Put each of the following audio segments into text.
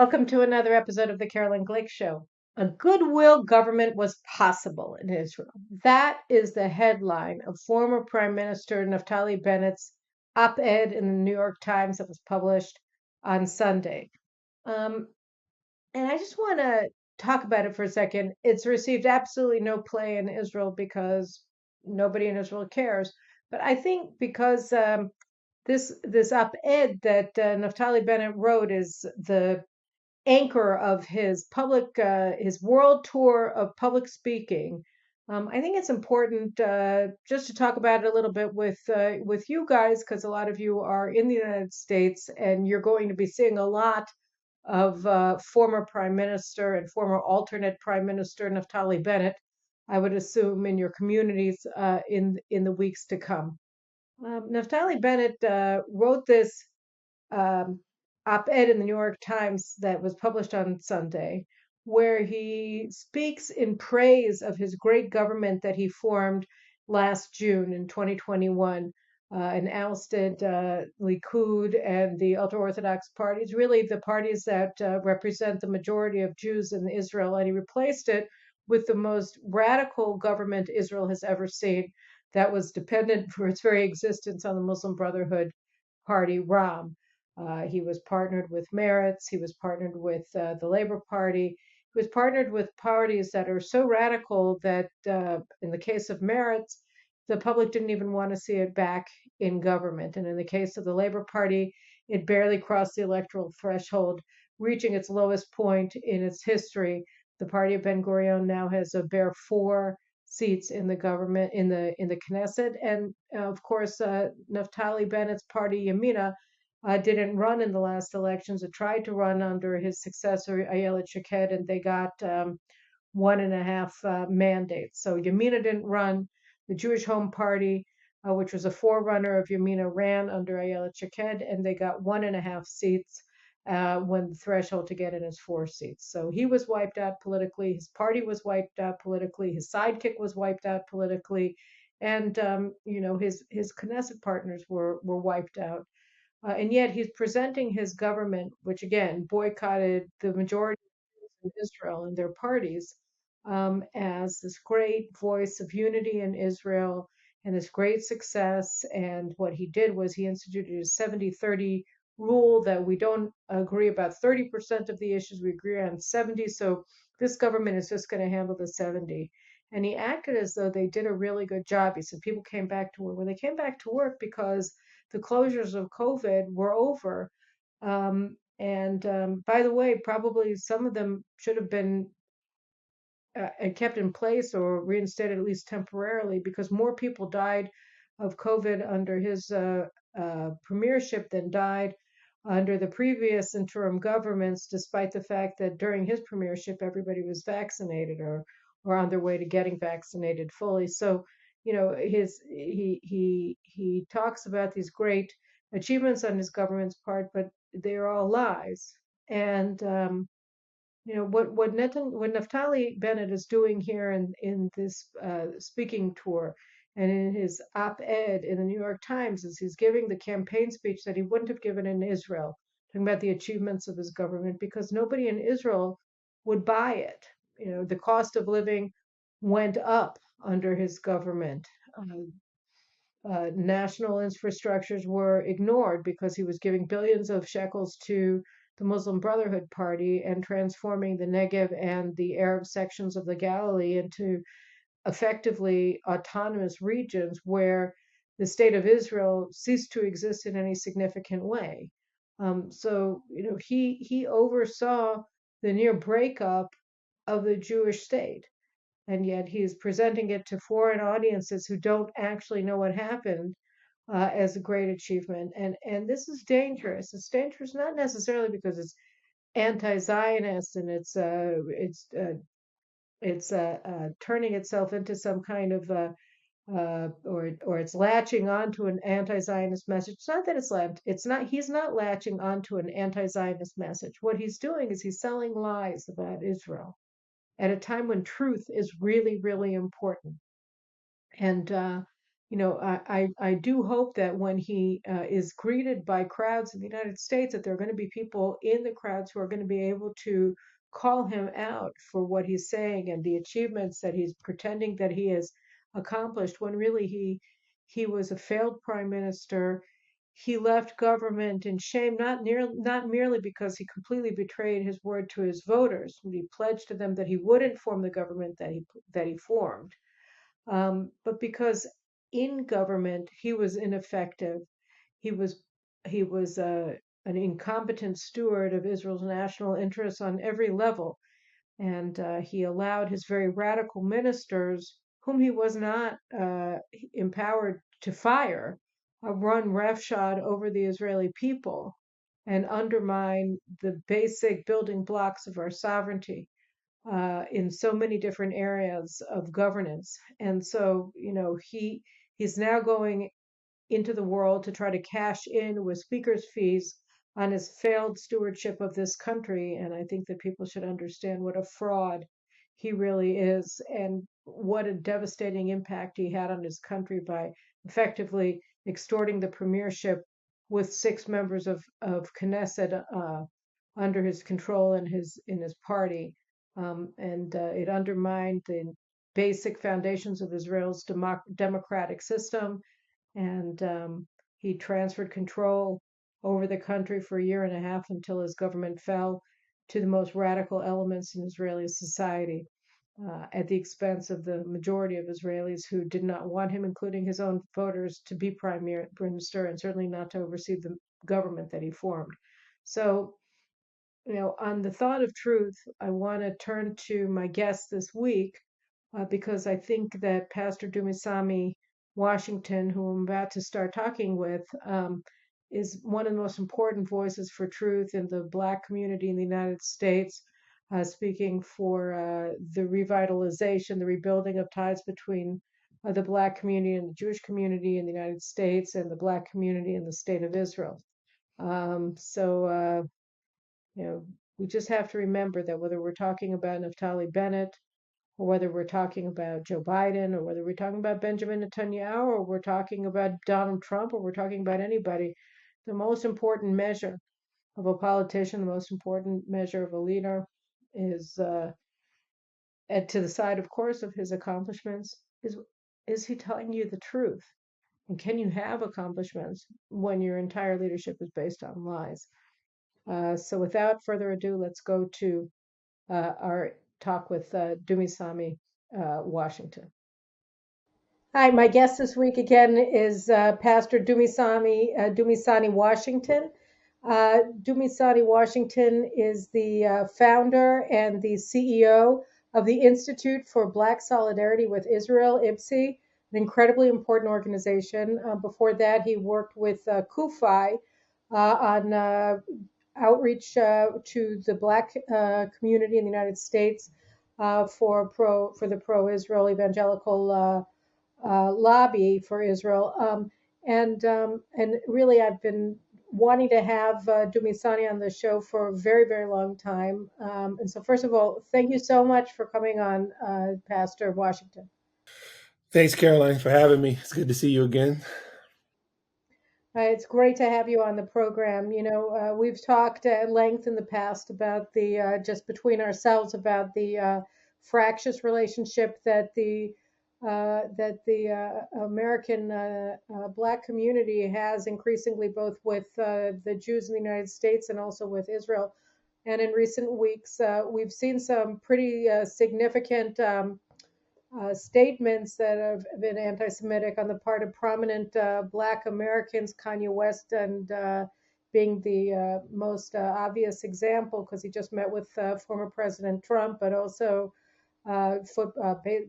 Welcome to another episode of the Carolyn Glick Show. A goodwill government was possible in Israel. That is the headline of former Prime Minister Naftali Bennett's op-ed in the New York Times that was published on Sunday. Um, and I just want to talk about it for a second. It's received absolutely no play in Israel because nobody in Israel cares. But I think because this op-ed that Naftali Bennett wrote is the anchor of his world tour of public speaking. I think it's important just to talk about it a little bit with you guys because a lot of you are in the United States and you're going to be seeing a lot of former Prime Minister and former alternate Prime Minister Naftali Bennett, I would assume, in your communities in the weeks to come. Naftali Bennett wrote this um, op-ed in the New York Times that was published on Sunday, where he speaks in praise of his great government that he formed last June in 2021 and ousted Likud and the ultra-Orthodox parties, really the parties that represent the majority of Jews in Israel, and he replaced it with the most radical government Israel has ever seen that was dependent for its very existence on the Muslim Brotherhood party, Ram. He was partnered with Meretz. He was partnered with the Labor Party. He was partnered with parties that are so radical that, in the case of Meretz, the public didn't even want to see it back in government. And in the case of the Labor Party, it barely crossed the electoral threshold, reaching its lowest point in its history. The party of Ben Gurion now has a bare 4 seats in the government in the Knesset, and of course, Naftali Bennett's party Yamina didn't run in the last elections. It tried to run under his successor, Ayelet Shaked, and they got 1.5 mandates. So Yamina didn't run. The Jewish Home Party, which was a forerunner of Yamina, ran under Ayelet Shaked, and they got 1.5 seats when the threshold to get in is 4 seats. So he was wiped out politically. His party was wiped out politically. His sidekick was wiped out politically. And, his Knesset partners were wiped out. And yet he's presenting his government, which again boycotted the majority of Israel and their parties, as this great voice of unity in Israel and this great success. And what he did was he instituted a 70-30 rule that we don't agree about 30% of the issues, we agree on 70. So this government is just going to handle the 70. And he acted as though they did a really good job. He said people came back to work. Well, they came back to work because the closures of COVID were over. And by the way, probably some of them should have been kept in place or reinstated at least temporarily because more people died of COVID under his premiership than died under the previous interim governments, despite the fact that during his premiership everybody was vaccinated or on their way to getting vaccinated fully. So, he talks about these great achievements on his government's part, but they're all lies. And what Naftali Bennett is doing here in this speaking tour and in his op-ed in the New York Times is he's giving the campaign speech that he wouldn't have given in Israel, talking about the achievements of his government, because nobody in Israel would buy it. The cost of living went up under his government. National infrastructures were ignored because he was giving billions of shekels to the Muslim Brotherhood Party and transforming the Negev and the Arab sections of the Galilee into effectively autonomous regions where the state of Israel ceased to exist in any significant way. So, he oversaw the near breakup of the Jewish state, and yet he's presenting it to foreign audiences who don't actually know what happened as a great achievement. And this is dangerous. It's dangerous not necessarily because it's anti-Zionist and it's turning itself into some kind of or it's latching onto an anti-Zionist message. It's not that it's not. He's not latching onto an anti-Zionist message. What he's doing is he's selling lies about Israel at a time when truth is really, really important. And I do hope that when he is greeted by crowds in the United States, that there are going to be people in the crowds who are going to be able to call him out for what he's saying and the achievements that he's pretending that he has accomplished, when really he was a failed prime minister. He left government in shame, not merely because he completely betrayed his word to his voters. He pledged to them that he wouldn't form the government that he formed, but because in government he was ineffective. He was he was an incompetent steward of Israel's national interests on every level, and he allowed his very radical ministers, whom he was not empowered to fire, run roughshod over the Israeli people and undermine the basic building blocks of our sovereignty in so many different areas of governance. And so, he's now going into the world to try to cash in with speakers' fees on his failed stewardship of this country. And I think that people should understand what a fraud he really is and what a devastating impact he had on his country by effectively extorting the premiership with 6 members of Knesset under his control in his party. And it undermined the basic foundations of Israel's democratic system, and he transferred control over the country for a year and a half until his government fell to the most radical elements in Israeli society, at the expense of the majority of Israelis who did not want him, including his own voters, to be prime minister and certainly not to oversee the government that he formed. So, on the thought of truth, I want to turn to my guest this week, because I think that Pastor Dumisani Washington, who I'm about to start talking with, is one of the most important voices for truth in the Black community in the United States, speaking for the revitalization, the rebuilding of ties between the Black community and the Jewish community in the United States and the Black community in the state of Israel. So, we just have to remember that whether we're talking about Naftali Bennett, or whether we're talking about Joe Biden, or whether we're talking about Benjamin Netanyahu, or we're talking about Donald Trump, or we're talking about anybody, the most important measure of a politician, the most important measure of a leader is, and to the side, of course, of his accomplishments, is he telling you the truth? And can you have accomplishments when your entire leadership is based on lies? So without further ado, let's go to our talk with Dumisani Washington. Hi, my guest this week again is Pastor Dumisani Washington. Dumisani Washington is the founder and the CEO of the Institute for Black Solidarity with Israel, IBSI, an incredibly important organization. Before that, he worked with CUFI on outreach to the Black community in the United States for the pro-Israel evangelical lobby for Israel. And really, I've been wanting to have Dumisani on the show for a very, very long time. And so, first of all, thank you so much for coming on, Pastor Washington. Thanks, Caroline, for having me. It's good to see you again. It's great to have you on the program. We've talked at length in the past about just between ourselves, about the fractious relationship that the American Black community has increasingly, both with the Jews in the United States and also with Israel. And in recent weeks, we've seen some pretty significant statements that have been anti-Semitic on the part of prominent Black Americans, Kanye West and being the most obvious example, because he just met with former President Trump, but also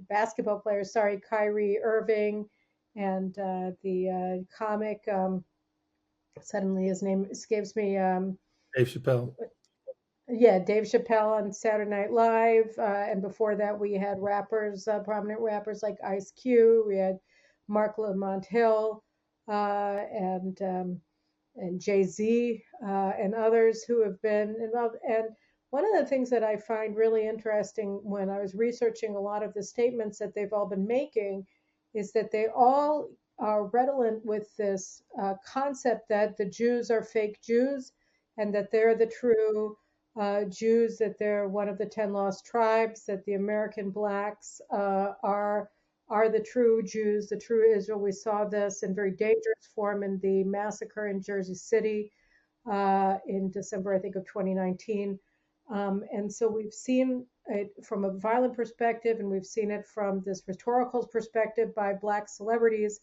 basketball players, Kyrie Irving, and the comic, suddenly his name escapes me. Dave Chappelle. Yeah, Dave Chappelle on Saturday Night Live, and before that we had prominent rappers like Ice Cube. We had Mark Lamont Hill, and Jay-Z, and others who have been involved. And one of the things that I find really interesting when I was researching a lot of the statements that they've all been making is that they all are redolent with this concept that the Jews are fake Jews and that they're the true Jews, that they're one of the 10 lost tribes, that the American blacks are the true Jews, the true Israel. We saw this in very dangerous form in the massacre in Jersey City in December, I think, of 2019. And so we've seen it from a violent perspective, and we've seen it from this rhetorical perspective by Black celebrities.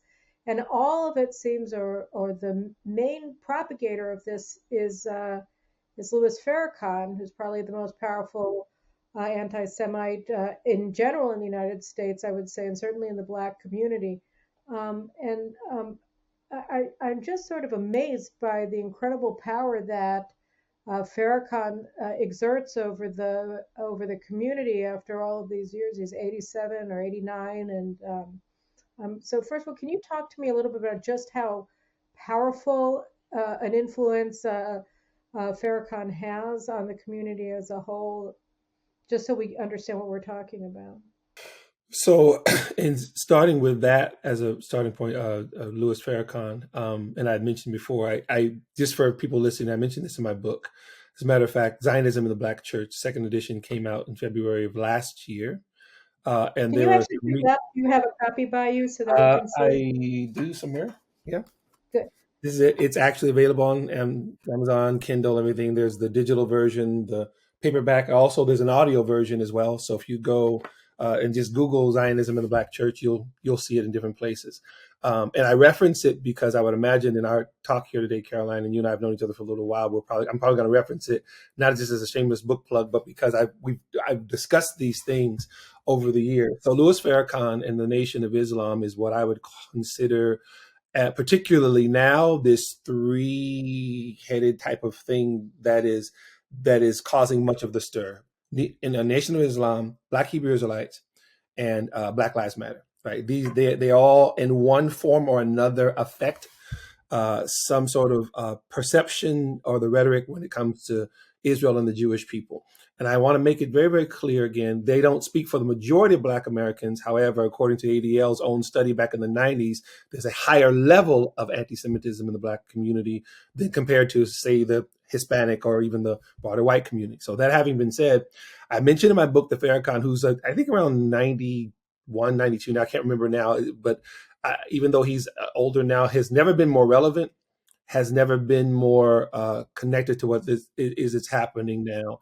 And all of it seems, or the main propagator of this is Louis Farrakhan, who's probably the most powerful anti-Semite in general in the United States, I would say, and certainly in the Black community. And I'm just sort of amazed by the incredible power that Farrakhan exerts over the community after all of these years. He's 87 or 89, and so first of all, can you talk to me a little bit about just how powerful an influence Farrakhan has on the community as a whole, just so we understand what we're talking about? So, in starting with that as a starting point, Louis Farrakhan, and I had mentioned before, I just for people listening, I mentioned this in my book. As a matter of fact, Zionism in the Black Church, second edition, came out in February of last year, and Can you there are actually do three. that? Do you have a copy by you so that we can see it? I do somewhere. Yeah. Good. This is it. It's actually available on Amazon, Kindle, everything. There's the digital version, the paperback. Also, there's an audio version as well. So if you go and just Google Zionism in the Black Church, you'll see it in different places. And I reference it because I would imagine in our talk here today, Caroline, and you and I have known each other for a little while. I'm probably going to reference it not just as a shameless book plug, but because I've discussed these things over the years. So Louis Farrakhan and the Nation of Islam is what I would consider particularly now, this three-headed type of thing that is causing much of the stir in the Nation of Islam, Black Hebrew Israelites, and Black Lives Matter. Right? They all in one form or another affect some sort of perception or the rhetoric when it comes to Israel and the Jewish people. And I want to make it very, very clear again, they don't speak for the majority of Black Americans. However, according to ADL's own study back in the 90s, there's a higher level of anti-Semitism in the Black community than compared to, say, the Hispanic or even the broader white community. So that having been said, I mentioned in my book, the Farrakhan, who's I think around 91, 92 now, I can't remember now, but even though he's older now, has never been more relevant, has never been more connected to what is happening now.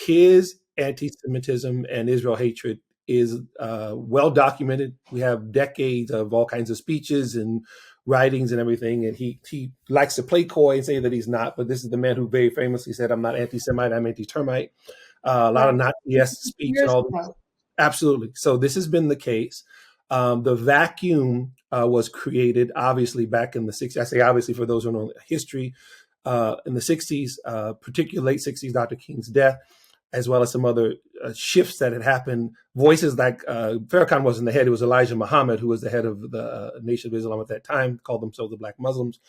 His anti-Semitism and Israel hatred is well documented. We have decades of all kinds of speeches and writings and everything, and he likes to play coy and say that he's not, but this is the man who very famously said, "I'm not anti-Semite, I'm anti-termite." A lot of Right. Nazi-esque speech and Years all this. ago. Absolutely. So this has been the case. The vacuum was created, obviously, back in the 60s. I say obviously for those who know history, in the 60s, particularly late 60s, Dr. King's death, as well as some other shifts that had happened. Voices like Farrakhan wasn't the head, it was Elijah Muhammad, who was the head of the Nation of Islam at that time, called themselves the Black Muslims.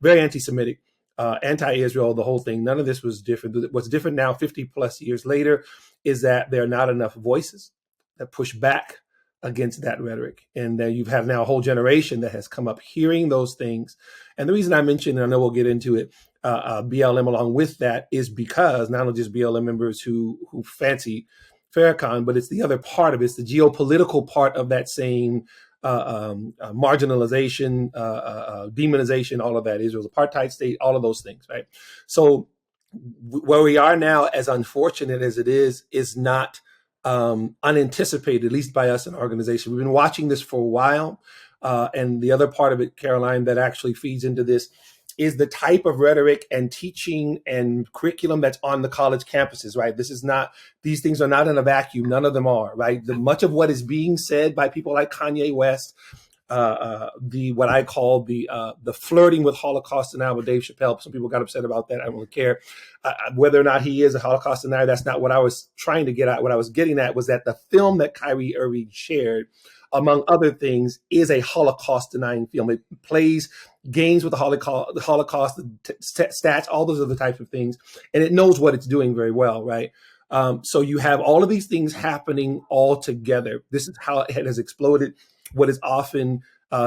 Very anti-Semitic, anti-Israel, the whole thing. None of this was different. What's different now, 50 plus years later, is that there are not enough voices that push back against that rhetoric. And that you've had now a whole generation that has come up hearing those things. And the reason I mentioned, and I know we'll get into it, BLM along with that is because not only just BLM members who fancy Farrakhan, but it's the other part of it. It's the geopolitical part of that same marginalization, demonization, all of that. Israel's apartheid state, all of those things, right? So where we are now, as unfortunate as it is not unanticipated, at least by us in our organization. We've been watching this for a while. And the other part of it, Caroline, that actually feeds into this is the type of rhetoric and teaching and curriculum that's on the college campuses, right? These things are not in a vacuum. None of them are, right? Much of what is being said by people like Kanye West, what I call the flirting with Holocaust denial with Dave Chappelle. Some people got upset about that. I don't really care whether or not he is a Holocaust denier. That's not what I was trying to get at. What I was getting at was that the film that Kyrie Irving shared, among other things, is a Holocaust denying film. It plays games with the Holocaust, the stats, all those other types of things, and it knows what it's doing very well, right? So you have all of these things happening all together. This is how it has exploded. What is often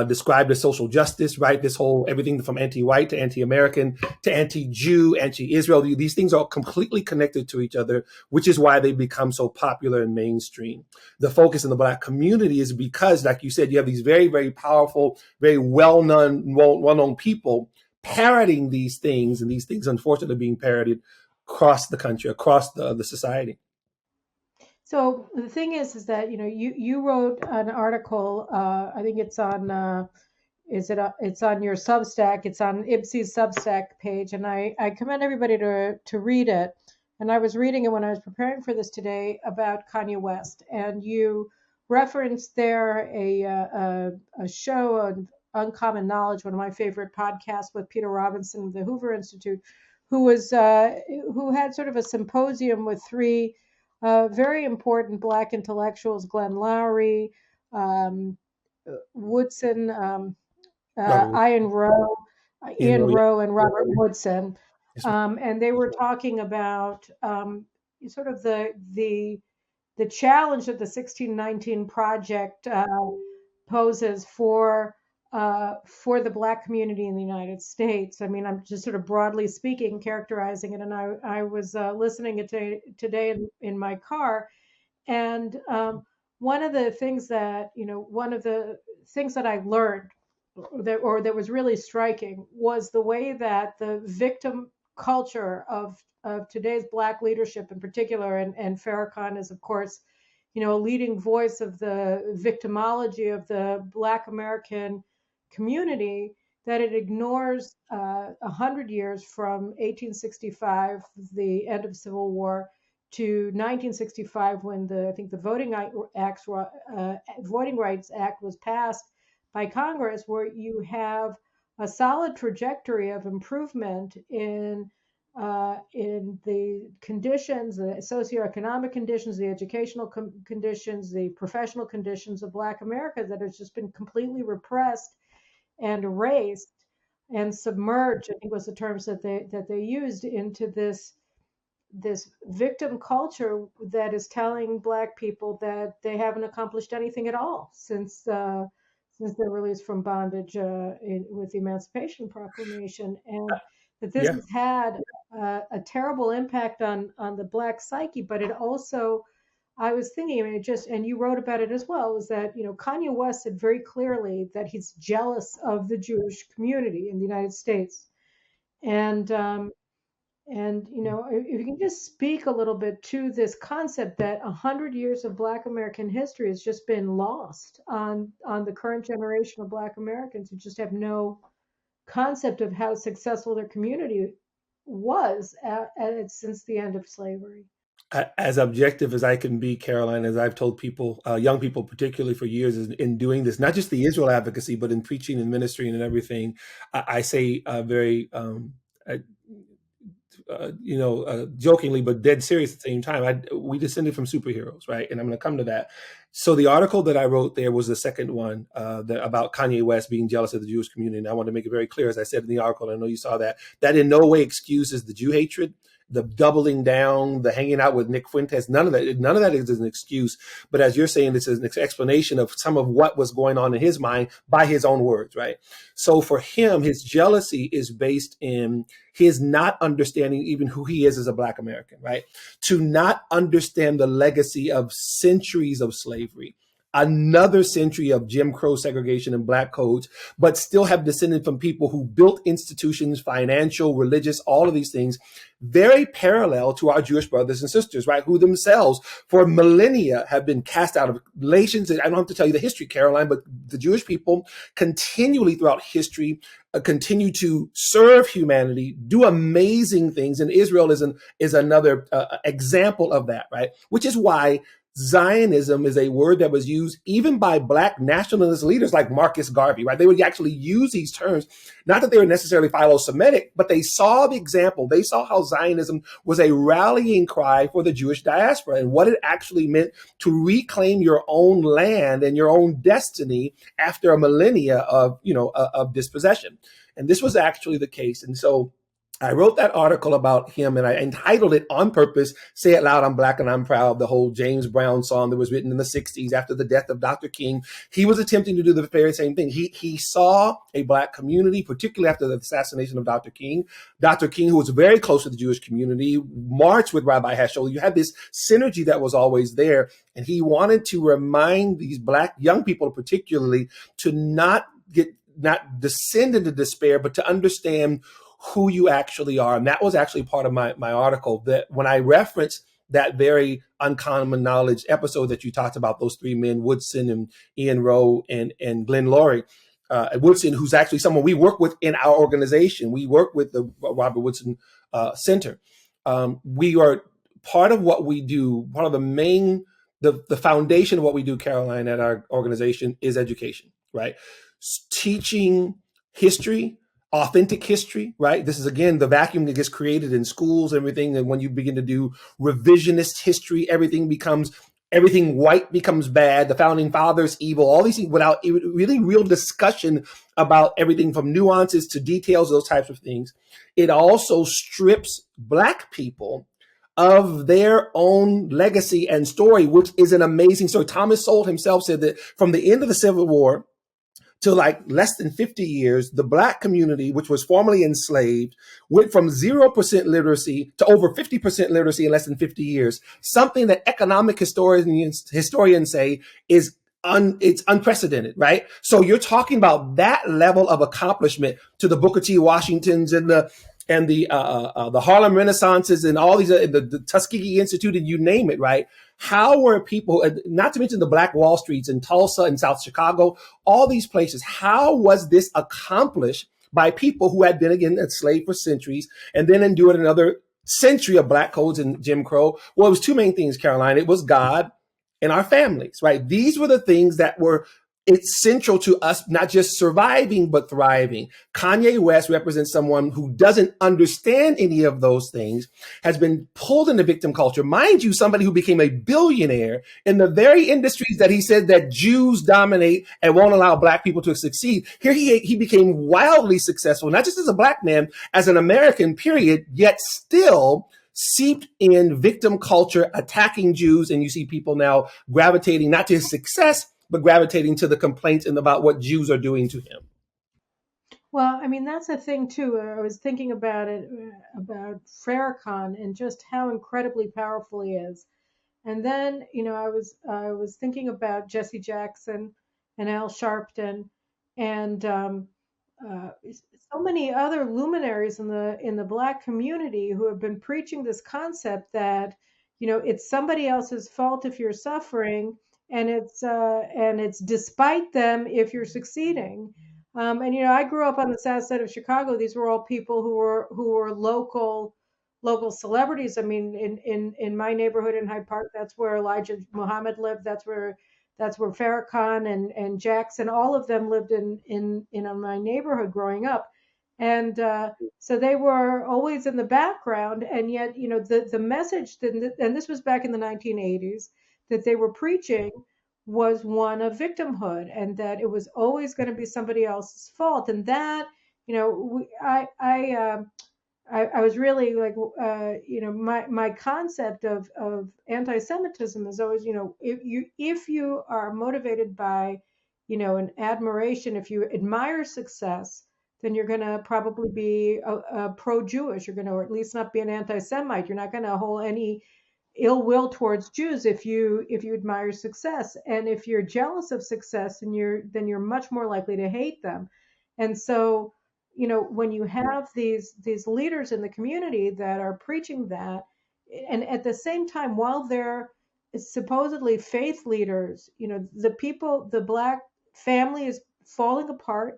described as social justice, right? This whole everything from anti-white to anti-American to anti-Jew, anti-Israel. These things are completely connected to each other, which is why they become so popular and mainstream. The focus in the Black community is because, like you said, you have these very, very powerful, very well-known people parroting these things, and these things, unfortunately, being parroted across the country, across the society. So the thing is that you wrote an article. I think it's on it's on your Substack. It's on IBSI's Substack page, and I commend everybody to read it. And I was reading it when I was preparing for this today about Kanye West, and you referenced there a show on Uncommon Knowledge, one of my favorite podcasts with Peter Robinson of the Hoover Institute, who had sort of a symposium with three very important Black intellectuals: Glenn Loury, um, Woodson. Robert, Ian Ian Rowe, Rowe, and Robert Woodson, yes, ma'am. and they were talking about sort of the challenge that the 1619 Project poses for the Black community in the United States. I mean, I'm just sort of broadly speaking, characterizing it, and I was listening it today in my car, and one of the things that one of the things that I learned that was really striking was the way that the victim culture of today's Black leadership in particular, and Farrakhan is, of course, a leading voice of the victimology of the Black American community, that it ignores 100 years from 1865, the end of Civil War, to 1965, when I think the Voting Rights Act was passed by Congress, where you have a solid trajectory of improvement in the conditions, the socioeconomic conditions, the educational conditions, the professional conditions of Black America, that has just been completely repressed and erased and submerged, I think was the terms that they used, into this victim culture that is telling Black people that they haven't accomplished anything at all since their release from bondage with the Emancipation Proclamation, and that this Yeah. has had a terrible impact on the Black psyche. But it also, I was thinking, I mean, and you wrote about it as well, was that Kanye West said very clearly that he's jealous of the Jewish community in the United States, and if you can just speak a little bit to this concept that 100 years of Black American history has just been lost on the current generation of Black Americans, who just have no concept of how successful their community was since the end of slavery. As objective as I can be, Caroline, as I've told people, young people particularly for years, in doing this, not just the Israel advocacy, but in preaching and ministering and everything, I say very, jokingly, but dead serious at the same time. We descended from superheroes, right? And I'm going to come to that. So the article that I wrote there was the second one about Kanye West being jealous of the Jewish community. And I want to make it very clear, as I said in the article, I know you saw that in no way excuses the Jew hatred, the doubling down, the hanging out with Nick Fuentes. None of that is an excuse. But as you're saying, this is an explanation of some of what was going on in his mind by his own words, right? So for him, his jealousy is based in his not understanding even who he is as a Black American, right? To not understand the legacy of centuries of slavery, another century of Jim Crow segregation and Black codes, but still have descended from people who built institutions, financial, religious, all of these things, very parallel to our Jewish brothers and sisters, right? Who themselves for millennia have been cast out of relations. I don't have to tell you the history, Caroline, but the Jewish people continually throughout history continue to serve humanity, do amazing things. And Israel is another example of that, right? Which is why Zionism is a word that was used even by Black nationalist leaders like Marcus Garvey, right? They would actually use these terms, not that they were necessarily philo-Semitic, but they saw the example. They saw how Zionism was a rallying cry for the Jewish diaspora and what it actually meant to reclaim your own land and your own destiny after a millennia of dispossession. And this was actually the case. And so I wrote that article about him and I entitled it on purpose, Say It Loud, I'm Black and I'm Proud, the whole James Brown song that was written in the 60s after the death of Dr. King. He was attempting to do the very same thing. He saw a Black community, particularly after the assassination of Dr. King. Dr. King, who was very close to the Jewish community, marched with Rabbi Heschel. You had this synergy that was always there. And he wanted to remind these Black young people, particularly, to not descend into despair, but to understand who you actually are. And that was actually part of my article, that when I referenced that very uncommon knowledge episode that you talked about, those three men, Woodson and Ian Rowe and Glenn Laurie. Woodson, who's actually someone we work with in our organization. We work with the Robert Woodson Center. We are part of what we do, part of the main, the foundation of what we do, Caroline, at our organization is education, right? Teaching history, authentic history, right? This is, again, the vacuum that gets created in schools, everything. And when you begin to do revisionist history, everything white becomes bad, the founding fathers evil, all these things, without really real discussion about everything from nuances to details, those types of things. It also strips Black people of their own legacy and story, which is an amazing story. Thomas Sowell himself said that from the end of the Civil War to like less than 50 years, the Black community, which was formerly enslaved, went from 0% literacy to over 50% literacy in less than 50 years. Something that economic historians say is it's unprecedented, right? So you're talking about that level of accomplishment to the Booker T. Washingtons and the Harlem Renaissances and all these, the Tuskegee Institute, and you name it, right? How were people, not to mention the Black Wall Streets in Tulsa and South Chicago, all these places, how was this accomplished by people who had been, again, enslaved for centuries and then endured another century of Black codes and Jim Crow? Well, it was two main things, Caroline. It was God and our families, right? These were the things that were it's central to us not just surviving, but thriving. Kanye West represents someone who doesn't understand any of those things, has been pulled into victim culture. Mind you, somebody who became a billionaire in the very industries that he said that Jews dominate and won't allow Black people to succeed. Here he became wildly successful, not just as a Black man, as an American, period, yet still seeped in victim culture, attacking Jews. And you see people now gravitating not to his success, but gravitating to the complaints and about what Jews are doing to him. Well, I mean, that's a thing too. I was thinking about it, about Farrakhan and just how incredibly powerful he is. And then, I was thinking about Jesse Jackson and Al Sharpton and so many other luminaries in the Black community who have been preaching this concept that, it's somebody else's fault if you're suffering, and it's despite them if you're succeeding. And I grew up on the south side of Chicago. These were all people who were local celebrities. I mean, in my neighborhood in Hyde Park, that's where Elijah Muhammad lived. That's where Farrakhan and Jackson, all of them lived in my neighborhood growing up. And so they were always in the background, and yet the message that, and this was back in the 1980s, that they were preaching was one of victimhood, and that it was always going to be somebody else's fault. And that, I was really like, my concept of anti-Semitism is always, if you are motivated by, an admiration, if you admire success, then you're going to probably be a pro-Jewish. You're going to, or at least not be an anti-Semite. You're not going to hold any ill will towards Jews if you admire success. And if you're jealous of success, then you're much more likely to hate them. And so, when you have these leaders in the community that are preaching that, and at the same time, while they're supposedly faith leaders, the Black family is falling apart,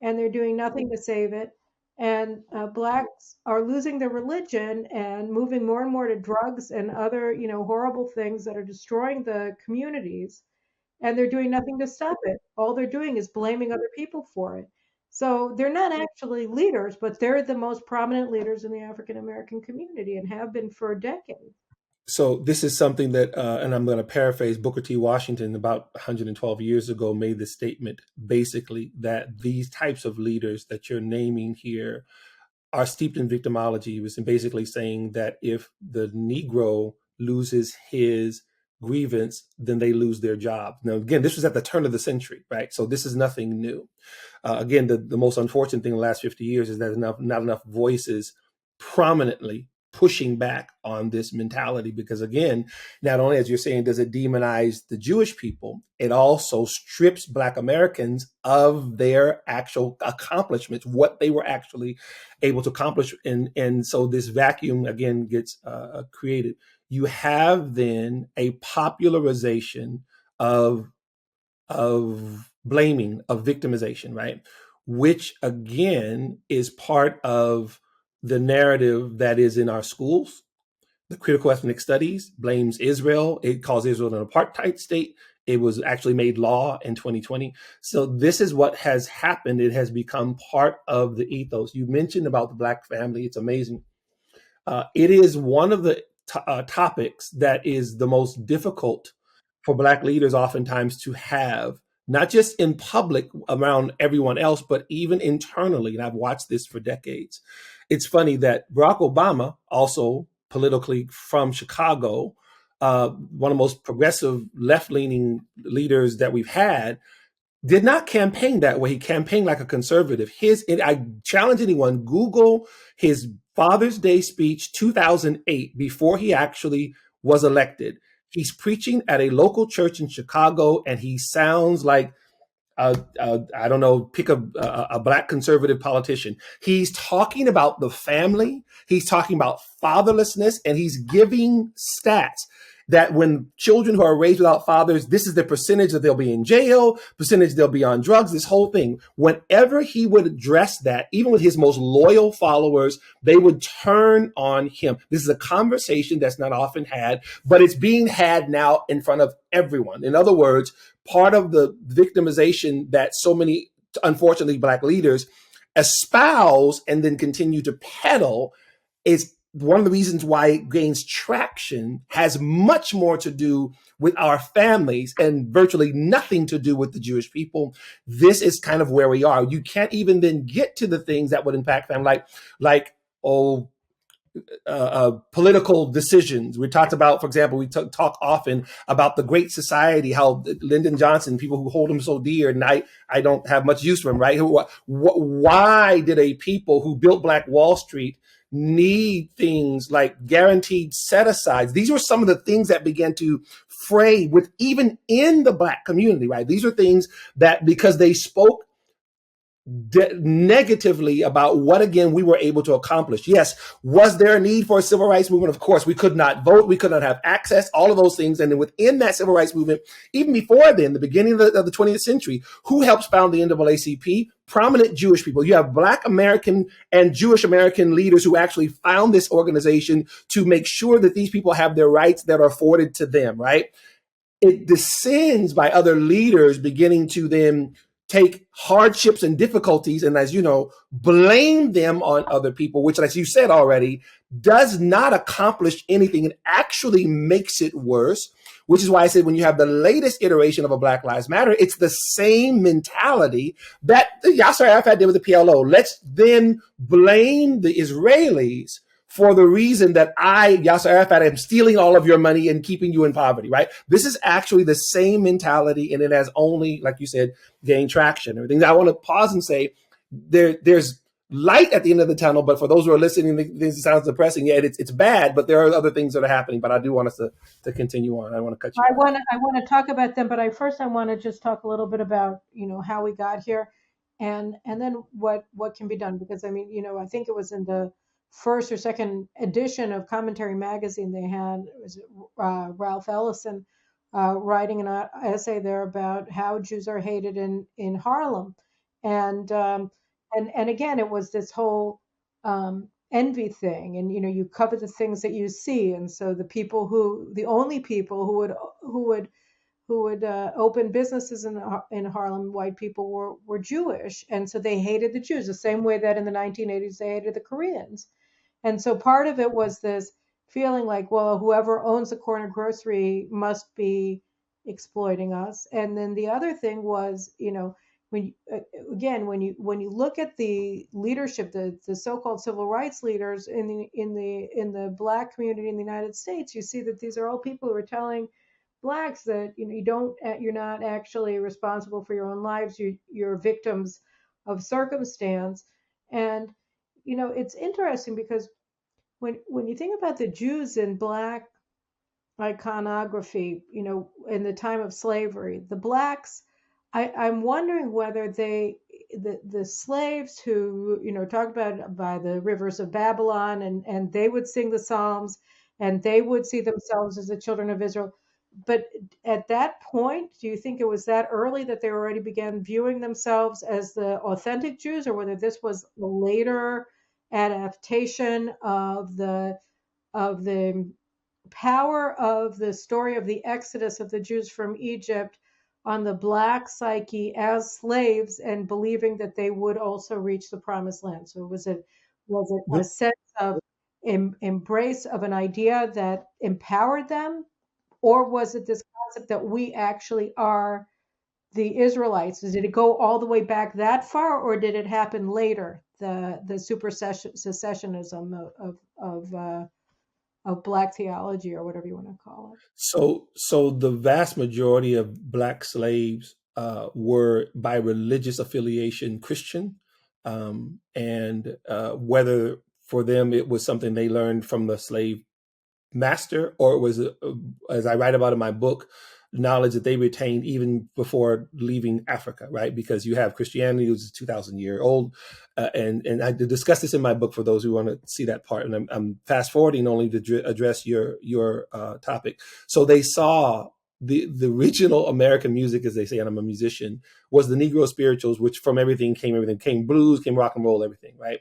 and they're doing nothing to save it. And Blacks are losing their religion and moving more and more to drugs and other, horrible things that are destroying the communities. And they're doing nothing to stop it. All they're doing is blaming other people for it. So they're not actually leaders, but they're the most prominent leaders in the African American community and have been for decades. So this is something that, and I'm going to paraphrase Booker T. Washington about 112 years ago made this statement, basically, that these types of leaders that you're naming here are steeped in victimology, was basically saying that if the Negro loses his grievance, then they lose their job. Now, again, this was at the turn of the century, right? So this is nothing new. Again, the most unfortunate thing in the last 50 years is that not enough voices prominently pushing back on this mentality, because again, not only, as you're saying, does it demonize the Jewish people, it also strips Black Americans of their actual accomplishments, what they were actually able to accomplish. And so this vacuum again gets created. You have then a popularization of blaming, of victimization, right? Which again is part of the narrative that is in our schools. The critical ethnic studies blames Israel. It calls Israel an apartheid state. It was actually made law in 2020. So this is what has happened. It has become part of the ethos. You mentioned about the Black family. It's amazing. It is one of the topics that is the most difficult for Black leaders oftentimes to have, not just in public around everyone else, but even internally. And I've watched this for decades. It's funny that Barack Obama, also politically from Chicago, one of the most progressive left-leaning leaders that we've had, did not campaign that way. He campaigned like a conservative. I challenge anyone, Google his Father's Day speech 2008, before he actually was elected. He's preaching at a local church in Chicago, and he sounds like I don't know, pick a Black conservative politician. He's talking about the family. He's talking about fatherlessness, and he's giving stats that when children who are raised without fathers, this is the percentage that they'll be in jail, percentage they'll be on drugs, this whole thing. Whenever he would address that, even with his most loyal followers, they would turn on him. This is a conversation that's not often had, but it's being had now in front of everyone. In other words, part of the victimization that so many, unfortunately, Black leaders espouse and then continue to peddle is one of the reasons why it gains traction, has much more to do with our families and virtually nothing to do with the Jewish people. This is kind of where we are. You can't even then get to the things that would impact them, like political decisions. We talked about, for example, we talk often about the Great Society, how Lyndon Johnson, people who hold him so dear, and I don't have much use for him, right? Why did a people who built Black Wall Street need things like guaranteed set-asides? These were some of the things that began to fray with even in the Black community, right? These are things that, because they spoke negatively about what, again, we were able to accomplish. Yes, was there a need for a civil rights movement? Of course, we could not vote, we could not have access, all of those things. And then within that civil rights movement, even before then, the beginning of the 20th century, who helps found the NAACP? Prominent Jewish people. You have Black American and Jewish American leaders who actually found this organization to make sure that these people have their rights that are afforded to them, right? It descends by other leaders beginning to then take hardships and difficulties and, as you know, blame them on other people, which, as you said already, does not accomplish anything. It actually makes it worse, which is why I said when you have the latest iteration of a Black Lives Matter, it's the same mentality that Yasser Arafat did with the PLO. Let's then blame the Israelis for the reason that Yasser Arafat, am stealing all of your money and keeping you in poverty, right? This is actually the same mentality, and it has only, like you said, gained traction. Everything. I want to pause and say there's light at the end of the tunnel, but for those who are listening, this sounds depressing. Yeah, it's bad, but there are other things that are happening. But I do want us to continue on. I want to cut you off. I want to talk about them, but I want to just talk a little bit about, how we got here, and then what can be done, because I mean, I think it was in the first or second edition of Commentary Magazine, they had, was it Ralph Ellison writing an essay there about how Jews are hated in Harlem, and and again, it was this whole envy thing, and you cover the things that you see, and so the only people who would open businesses in Harlem, white people were Jewish, and so they hated the Jews the same way that in the 1980s they hated the Koreans. And so part of it was this feeling like, well, whoever owns the corner grocery must be exploiting us. And then the other thing was, when again when you look at the leadership, the so-called civil rights leaders in the Black community in the United States, you see that these are all people who are telling Blacks that you're not actually responsible for your own lives. You're victims of circumstance. And it's interesting because when you think about the Jews in Black iconography, in the time of slavery, the Blacks, I'm wondering whether the slaves who, talked about by the rivers of Babylon, and they would sing the Psalms, and they would see themselves as the children of Israel. But at that point, do you think it was that early that they already began viewing themselves as the authentic Jews, or whether this was a later adaptation of the power of the story of the exodus of the Jews from Egypt on the Black psyche as slaves, and believing that they would also reach the promised land? So was it a sense of embrace of an idea that empowered them, or was it this concept that we actually are the Israelites? Did it go all the way back that far, or did it happen later? The secessionism of Black theology, or whatever you want to call it. So the vast majority of Black slaves were by religious affiliation Christian, and whether for them it was something they learned from the slave master, or it was, as I write about in my book, knowledge that they retained even before leaving Africa, right? Because you have Christianity, which is 2,000 year old, and I discuss this in my book for those who want to see that part. And I'm fast forwarding only to address your topic. So they saw the original American music, as they say, and I'm a musician, was the Negro spirituals, which from everything came blues, came rock and roll, everything, right?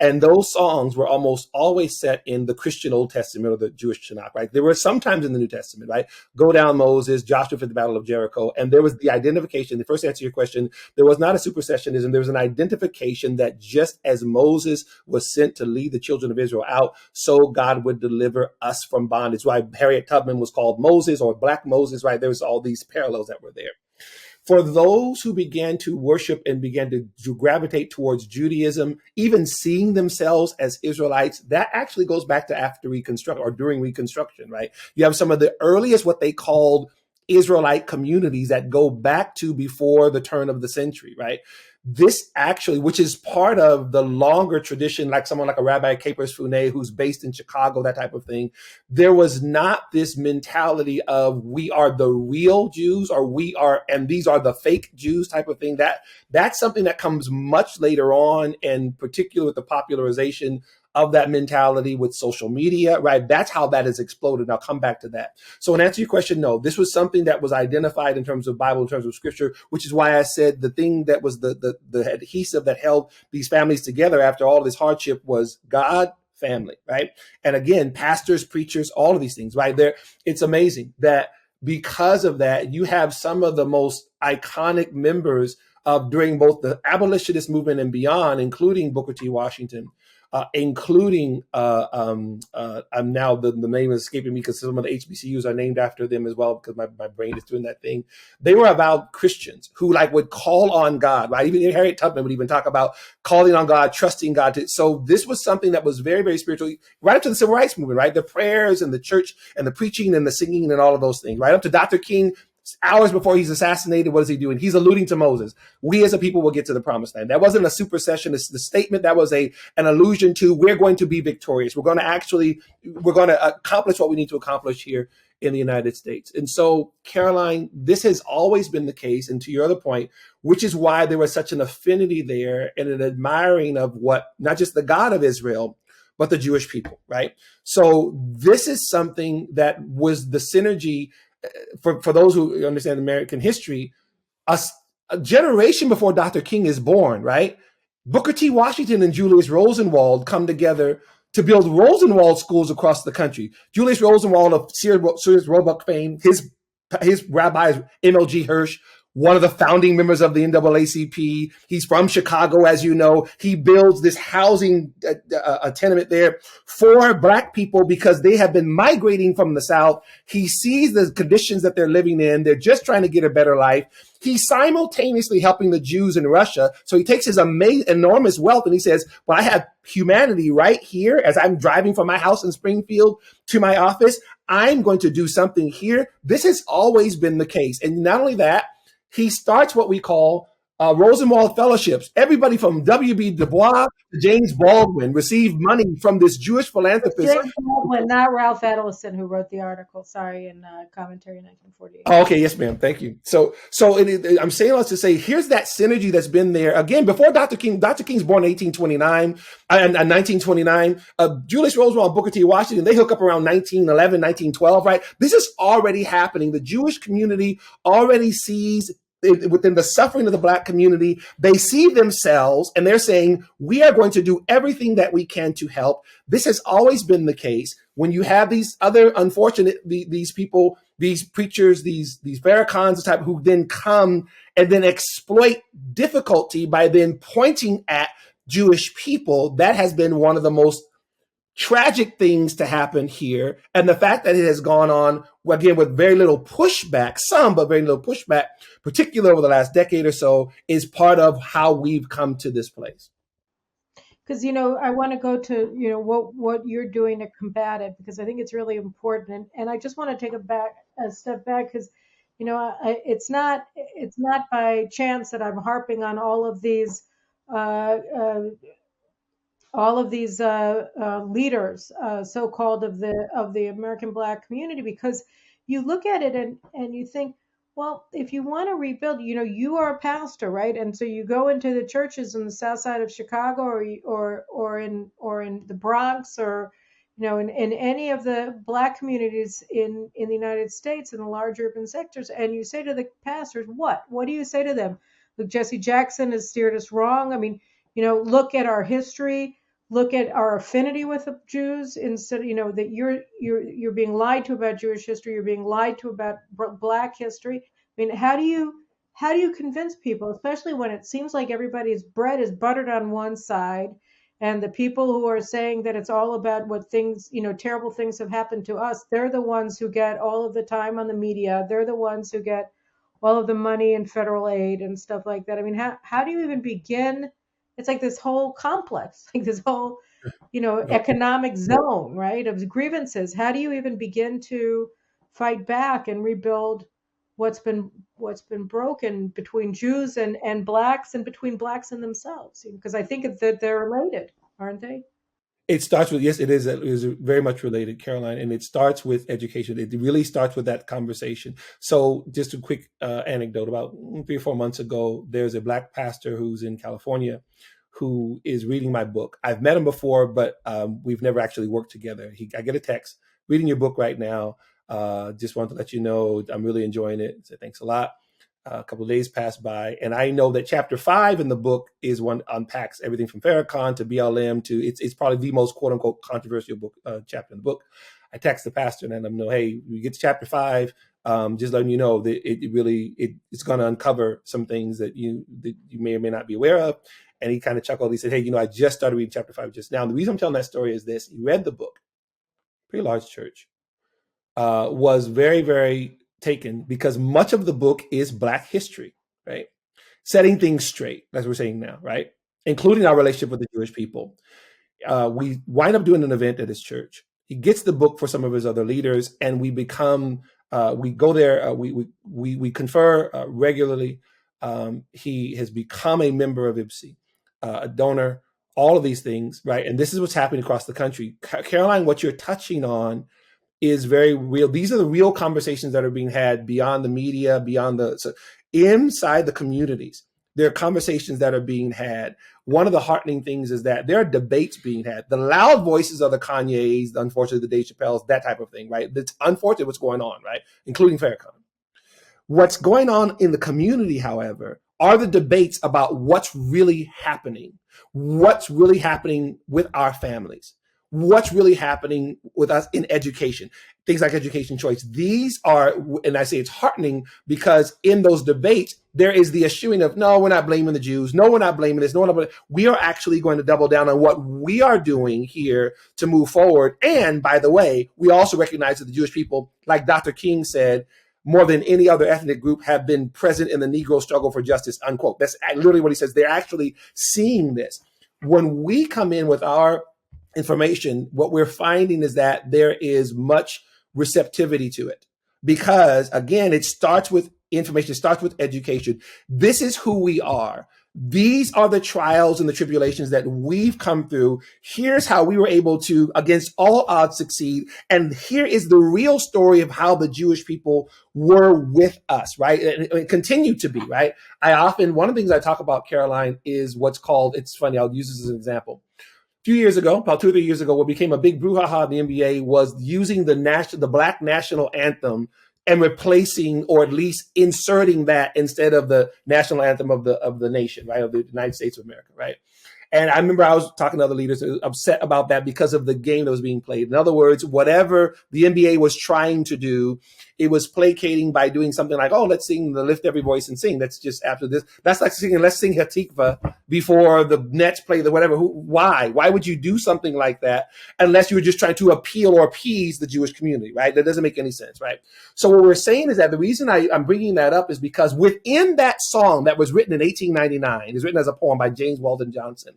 And those songs were almost always set in the Christian Old Testament or the Jewish Tanakh, right? There were sometimes in the New Testament, right? Go down Moses, Joshua for the Battle of Jericho. And there was the identification. The first answer to your question, there was not a supersessionism. There was an identification that just as Moses was sent to lead the children of Israel out, so God would deliver us from bondage. Why Harriet Tubman was called Moses, or Black Moses, right? There was all these parallels that were there. For those who began to worship and began to gravitate towards Judaism, even seeing themselves as Israelites, that actually goes back to after Reconstruction, or during Reconstruction, right? You have some of the earliest, what they called Israelite communities, that go back to before the turn of the century, right? This actually, which is part of the longer tradition, like someone like a Rabbi Capers Fune, who's based in Chicago, that type of thing. There was not this mentality of we are the real Jews, or we are, and these are the fake Jews type of thing. That's something that comes much later on, and particularly with the popularization of that mentality with social media, right? That's how that has exploded. I'll come back to that. So in answer to your question, no, this was something that was identified in terms of Bible, in terms of scripture, which is why I said the thing that was the adhesive that held these families together after all this hardship was God, family, right? And again, pastors, preachers, all of these things, right? There, it's amazing that because of that, you have some of the most iconic members of during both the abolitionist movement and beyond, including Booker T. Washington, including I'm now the name is escaping me because some of the HBCUs are named after them as well, because my brain is doing that thing. They were about Christians who would call on God, right? Even Harriet Tubman would even talk about calling on God, trusting God. So this was something that was very, very spiritual, right up to the Civil Rights Movement, right? The prayers and the church and the preaching and the singing and all of those things, right up to Dr. King. Hours before he's assassinated, what is he doing? He's alluding to Moses. We as a people will get to the promised land. That wasn't a supersession. It's the statement that was an allusion to we're going to be victorious. We're going to accomplish what we need to accomplish here in the United States. And so, Caroline, this has always been the case. And to your other point, which is why there was such an affinity there and an admiring of what, not just the God of Israel, but the Jewish people, right? So this is something that was the synergy. For those who understand American history, a generation before Dr. King is born, right? Booker T. Washington and Julius Rosenwald come together to build Rosenwald schools across the country. Julius Rosenwald of Sears Roebuck fame, his rabbi is MLG Hirsch, one of the founding members of the NAACP. He's from Chicago, as you know. He builds this housing a tenement there for Black people because they have been migrating from the South. He sees the conditions that they're living in. They're just trying to get a better life. He's simultaneously helping the Jews in Russia. So he takes his enormous wealth and he says, well, I have humanity right here as I'm driving from my house in Springfield to my office. I'm going to do something here. This has always been the case. And not only that, he starts what we call Rosenwald Fellowships. Everybody from W.B. Du Bois to James Baldwin received money from this Jewish philanthropist. James Baldwin, not Ralph Edelson, who wrote the article. Sorry, in Commentary in 1948. Oh, okay, yes, ma'am. Thank you. So I'm saying all this to say, here's that synergy that's been there. Again, before Dr. King. Dr. King's born in 1929. Julius Rosenwald, Booker T. Washington, they hook up around 1911, 1912, right? This is already happening. The Jewish community already sees within the suffering of the Black community, they see themselves and they're saying, we are going to do everything that we can to help. This has always been the case. When you have these other unfortunate, these people, these preachers, these Farrakhan's type who then come and then exploit difficulty by then pointing at Jewish people, that has been one of the most tragic things to happen here. And the fact that it has gone on, again, with very little pushback, but very little pushback, particularly over the last decade or so, is part of how we've come to this place. Because, I want to go to, what you're doing to combat it, because I think it's really important. And I just want to take a step back because, it's not by chance that I'm harping on all of these leaders, so-called of the American Black community, because you look at it and you think, well, if you want to rebuild, you are a pastor, right? And so you go into the churches in the South Side of Chicago, or in the Bronx, or in any of the Black communities in the United States, in the large urban sectors, and you say to the pastors, what do you say to them? Look, Jesse Jackson has steered us wrong. I mean, look at our history. Look at our affinity with the Jews. Instead, that you're being lied to about Jewish history. You're being lied to about Black history. I mean, how do you convince people, especially when it seems like everybody's bread is buttered on one side, and the people who are saying that it's all about what things, terrible things have happened to us, they're the ones who get all of the time on the media. They're the ones who get all of the money and federal aid and stuff like that. I mean, how do you even begin? It's like this whole complex, like this whole, economic zone, right, of grievances. How do you even begin to fight back and rebuild what's been broken between Jews and Blacks, and between Blacks and themselves? Because I think that they're related, aren't they? It starts with, yes, it is very much related, Caroline, and it starts with education. It really starts with that conversation. So just a quick anecdote. About 3 or 4 months ago, there's a Black pastor who's in California who is reading my book. I've met him before, but we've never actually worked together. I get a text, reading your book right now. Just wanted to let you know I'm really enjoying it. So thanks a lot. A couple of days passed by, and I know that chapter 5 in the book is one unpacks everything from Farrakhan to BLM to it's probably the most quote unquote controversial book chapter in the book. I text the pastor and let him know, hey, we get to chapter 5, just letting you know that it's going to uncover some things that you may or may not be aware of. And he kind of chuckled. He said, hey, I just started reading chapter 5 just now. And the reason I'm telling that story is this: he read the book, pretty large church, was very, very taken because much of the book is Black history, right? Setting things straight, as we're saying now, right? Including our relationship with the Jewish people. We wind up doing an event at his church. He gets the book for some of his other leaders, and we go there, we confer regularly. He has become a member of IPSI, a donor, all of these things, right? And this is what's happening across the country. Caroline, what you're touching on is very real. These are the real conversations that are being had beyond the media, inside the communities. There are conversations that are being had. One of the heartening things is that there are debates being had. The loud voices are the Kanyes, unfortunately, the Dave Chappelles, that type of thing, right? It's unfortunate what's going on, right? Including Farrakhan. What's going on in the community, however, are the debates about what's really happening with our families. what's really happening with us in education, things like education choice. These are, and I say it's heartening because in those debates, there is the eschewing of, no, we're not blaming the Jews. No, we're not blaming this. No, we're not blaming. We are actually going to double down on what we are doing here to move forward. And by the way, we also recognize that the Jewish people, like Dr. King said, more than any other ethnic group, have been present in the Negro struggle for justice, unquote. That's literally what he says. They're actually seeing this. When we come in with our information, what we're finding is that there is much receptivity to it because, again, it starts with information, it starts with education. This is who we are. These are the trials and the tribulations that we've come through. Here's how we were able to, against all odds, succeed. And here is the real story of how the Jewish people were with us, right? And continue to be, right? One of the things I talk about, Caroline, is what's called, it's funny, I'll use this as an example. Few years ago, about 2 or 3 years ago, what became a big brouhaha in the NBA was using the Black national anthem and replacing, or at least inserting that instead of the national anthem of the nation, right, of the United States of America, right. And I remember I was talking to other leaders upset about that because of the game that was being played. In other words, whatever the NBA was trying to do, it was placating by doing something like, oh, let's sing the Lift Every Voice and Sing. That's just after this. That's like singing, let's sing Hatikva before the Nets play the whatever. Why? Why would you do something like that unless you were just trying to appeal or appease the Jewish community, right? That doesn't make any sense, right? So what we're saying is that the reason I'm bringing that up is because within that song that was written in 1899, is written as a poem by James Weldon Johnson.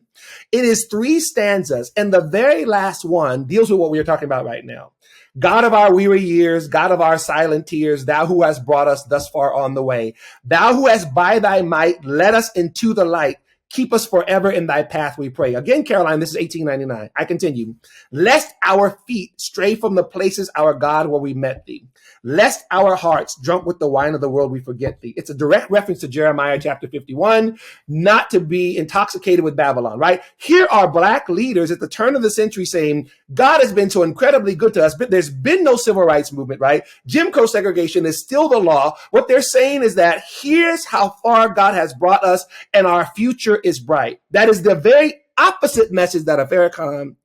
It is 3 stanzas, and the very last one deals with what we are talking about right now. God of our weary years, God of our silent tears, thou who hast brought us thus far on the way, thou who hast by thy might led us into the light, keep us forever in thy path, we pray. Again, Caroline, this is 1899. I continue. Lest our feet stray from the places, our God, where we met thee. Lest our hearts, drunk with the wine of the world, we forget thee. It's a direct reference to Jeremiah chapter 51, not to be intoxicated with Babylon, right? Here are Black leaders at the turn of the century saying, God has been so incredibly good to us, but there's been no civil rights movement, right? Jim Crow segregation is still the law. What they're saying is that here's how far God has brought us, and our future is bright. That is the very opposite message that a Farrakhan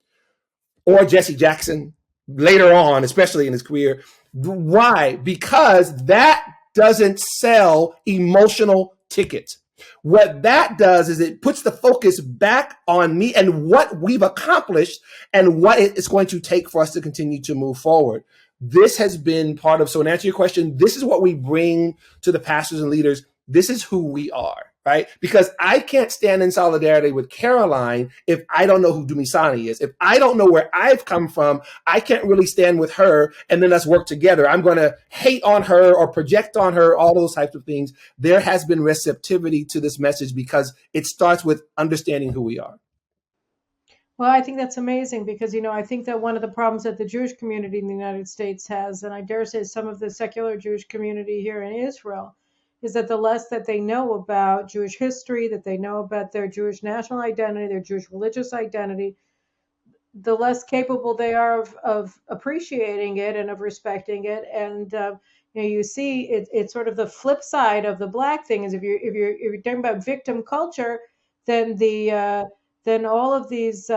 or Jesse Jackson later on, especially in his career. Why? Because that doesn't sell emotional tickets. What that does is it puts the focus back on me and what we've accomplished and what it's going to take for us to continue to move forward. This has been part of, so in answer to your question, this is what we bring to the pastors and leaders. This is who we are, right? Because I can't stand in solidarity with Caroline if I don't know who Dumisani is. If I don't know where I've come from, I can't really stand with her and then let's work together. I'm going to hate on her or project on her, all those types of things. There has been receptivity to this message because it starts with understanding who we are. Well, I think that's amazing because, I think that one of the problems that the Jewish community in the United States has, and I dare say some of the secular Jewish community here in Israel, is that the less that they know about Jewish history, that they know about their Jewish national identity, their Jewish religious identity, the less capable they are of appreciating it and of respecting it. And you see, it's sort of the flip side of the Black thing is if you're talking about victim culture, then then all of these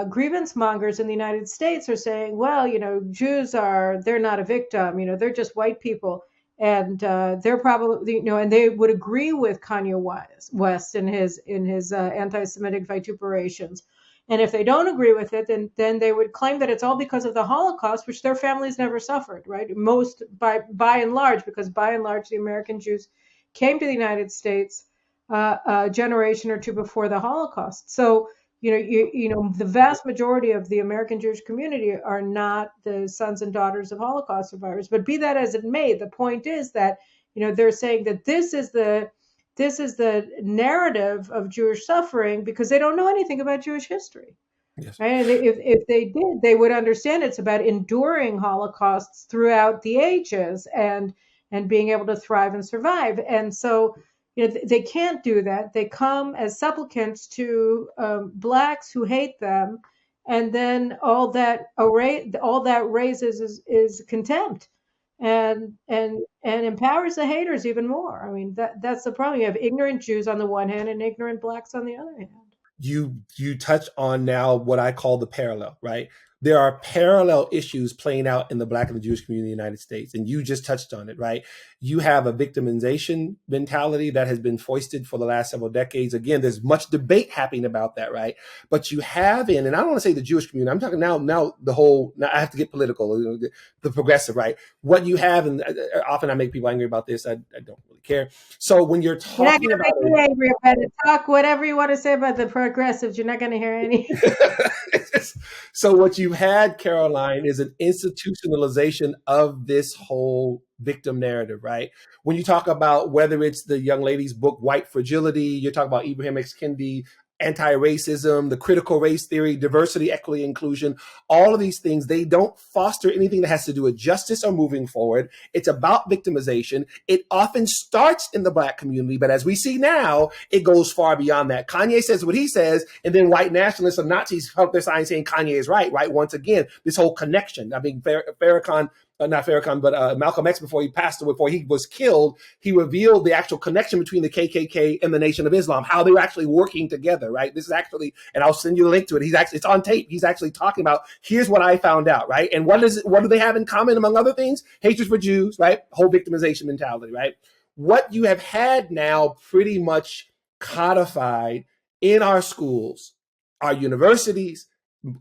grievance mongers in the United States are saying, well, Jews they're not a victim, they're just white people. And they're probably, and they would agree with Kanye West in his anti-Semitic vituperations. And if they don't agree with it, then they would claim that it's all because of the Holocaust, which their families never suffered, right? Most by and large, because by and large the American Jews came to the United States a generation or two before the Holocaust. So the vast majority of the American Jewish community are not the sons and daughters of Holocaust survivors. But be that as it may, the point is that they're saying that this is the narrative of Jewish suffering because they don't know anything about Jewish history. Yes. Right? And if they did, they would understand it's about enduring holocausts throughout the ages and being able to thrive and survive. And so, they can't do that. They come as supplicants to Blacks who hate them, and then all that raises is contempt and empowers the haters even more. I mean, that's the problem. You have ignorant Jews on the one hand and ignorant Blacks on the other hand. you touch on now what I call the parallel, right? There are parallel issues playing out in the Black and the Jewish community in the United States, and you just touched on it, right? You have a victimization mentality that has been foisted for the last several decades. Again, there's much debate happening about that, right? But you have and I don't want to say the Jewish community, I'm talking now the whole, now I have to get political, the progressive, right? What you have, and often I make people angry about this, I don't really care. So when you're You're not talking gonna about make me angry about it. Talk whatever you want to say about the progressives. You're not gonna hear any. So what you had, Caroline, is an institutionalization of this whole victim narrative, right? When you talk about whether it's the young lady's book, White Fragility, you're talking about Ibrahim X. Kendi, anti-racism, the critical race theory, diversity, equity, inclusion, all of these things, they don't foster anything that has to do with justice or moving forward. It's about victimization. It often starts in the Black community, but as we see now, it goes far beyond that. Kanye says what he says, and then white nationalists and Nazis help their sign saying Kanye is right? Once again, this whole connection. I mean, Farrakhan, not Farrakhan, but Malcolm X, before he passed away, before he was killed, he revealed the actual connection between the KKK and the Nation of Islam, how they were actually working together, right? This is actually, and I'll send you a link to it. It's on tape. He's actually talking about, here's what I found out, right? And what do they have in common, among other things? Hatred for Jews, right? Whole victimization mentality, right? What you have had now pretty much codified in our schools, our universities,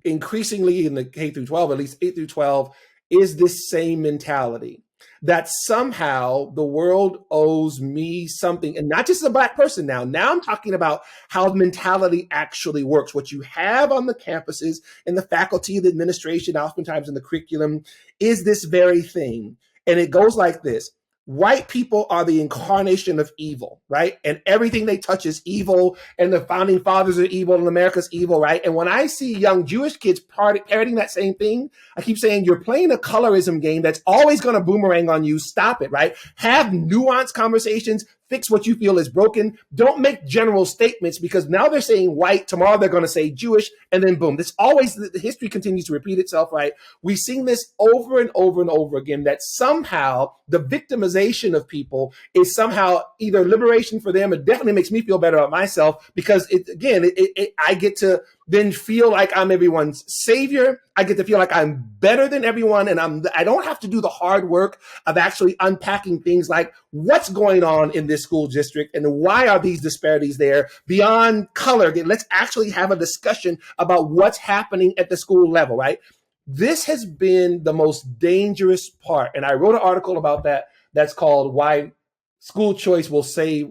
increasingly in the K through 12, at least 8 through 12, is this same mentality that somehow the world owes me something, and not just a Black person now. Now I'm talking about how mentality actually works. What you have on the campuses, in the faculty, the administration, oftentimes in the curriculum, is this very thing. And it goes like this. White people are the incarnation of evil, right? And everything they touch is evil, and the founding fathers are evil, and America's evil, right? And when I see young Jewish kids parroting that same thing, I keep saying, you're playing a colorism game that's always going to boomerang on you. Stop it, right? Have nuanced conversations. Fix what you feel is broken. Don't make general statements, because now they're saying white, tomorrow they're going to say Jewish, and then boom. This always, the history continues to repeat itself, right? We've seen this over and over and over again, that somehow the victimization of people is somehow either liberation for them. It definitely makes me feel better about myself, because I get to then feel like I'm everyone's savior. I get to feel like I'm better than everyone, and I don't have to do the hard work of actually unpacking things like what's going on in this school district and why are these disparities there beyond color. Let's actually have a discussion about what's happening at the school level, right? This has been the most dangerous part, and I wrote an article about that that's called Why School Choice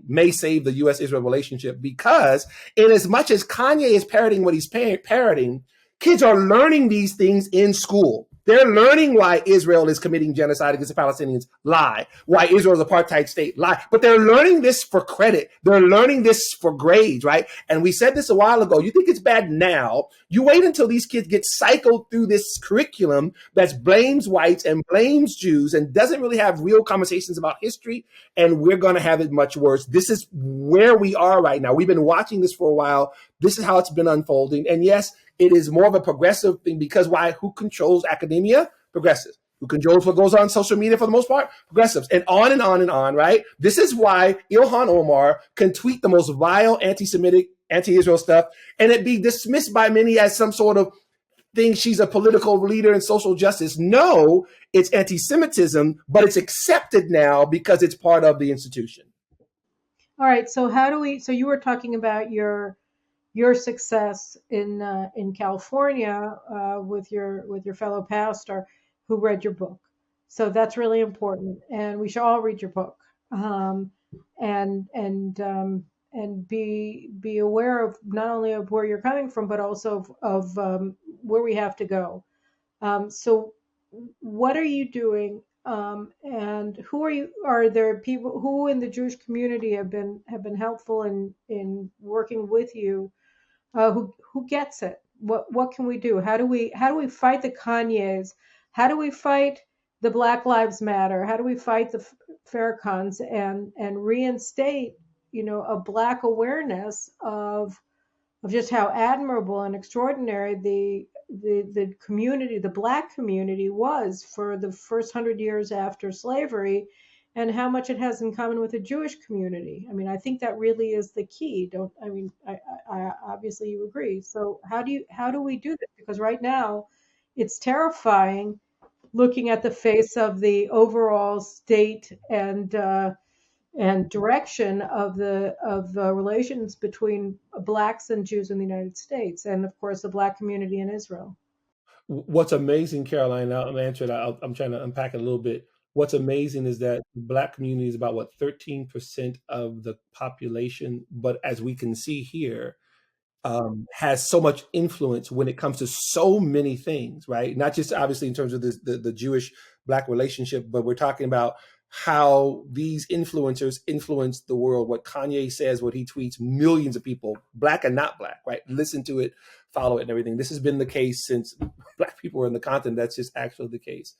May Save the U.S.-Israel Relationship, because in as much as Kanye is parroting what he's parroting, kids are learning these things in school. They're learning why Israel is committing genocide against the Palestinians, lie. Why Israel is an apartheid state, lie. But they're learning this for credit. They're learning this for grades, right? And we said this a while ago. You think it's bad now. You wait until these kids get cycled through this curriculum that blames whites and blames Jews and doesn't really have real conversations about history, and we're going to have it much worse. This is where we are right now. We've been watching this for a while. This is how it's been unfolding. And yes, it is more of a progressive thing, because why? Who controls academia? Progressives. Who controls what goes on social media for the most part? Progressives. And on and on and on, right? This is why Ilhan Omar can tweet the most vile anti-Semitic, anti-Israel stuff, and it be dismissed by many as some sort of thing. She's a political leader in social justice. No, it's anti-Semitism, but it's accepted now because it's part of the institution. All right. So so you were talking about your success in California with your fellow pastor who read your book. So that's really important, and we should all read your book, and be aware of not only of where you're coming from, but also of where we have to go. So what are you doing? And who are you? Are there people who in the Jewish community have been helpful in working with you? Who gets it? What can we do? How do we fight the Kanyes? How do we fight the Black Lives Matter? How do we fight the Farrakhan's and reinstate a Black awareness of just how admirable and extraordinary the community, the Black community, was for the first 100 years after slavery, and how much it has in common with the Jewish community. I mean, I think that really is the key. Don't I mean, I obviously you agree. So how do we do this? Because right now, it's terrifying looking at the face of the overall state and direction of the relations between blacks and Jews in the United States, and of course the black community in Israel. What's amazing, Caroline, I'll answer it. I'm trying to unpack it a little bit. What's amazing is that the Black community is about, what, 13% of the population. But as we can see here, has so much influence when it comes to so many things, right? Not just obviously in terms of the Jewish Black relationship, but we're talking about how these influencers influence the world. What Kanye says, what he tweets, millions of people, Black and not Black, right? Listen to it, follow it, and everything. This has been the case since Black people were in the continent. That's just actually the case.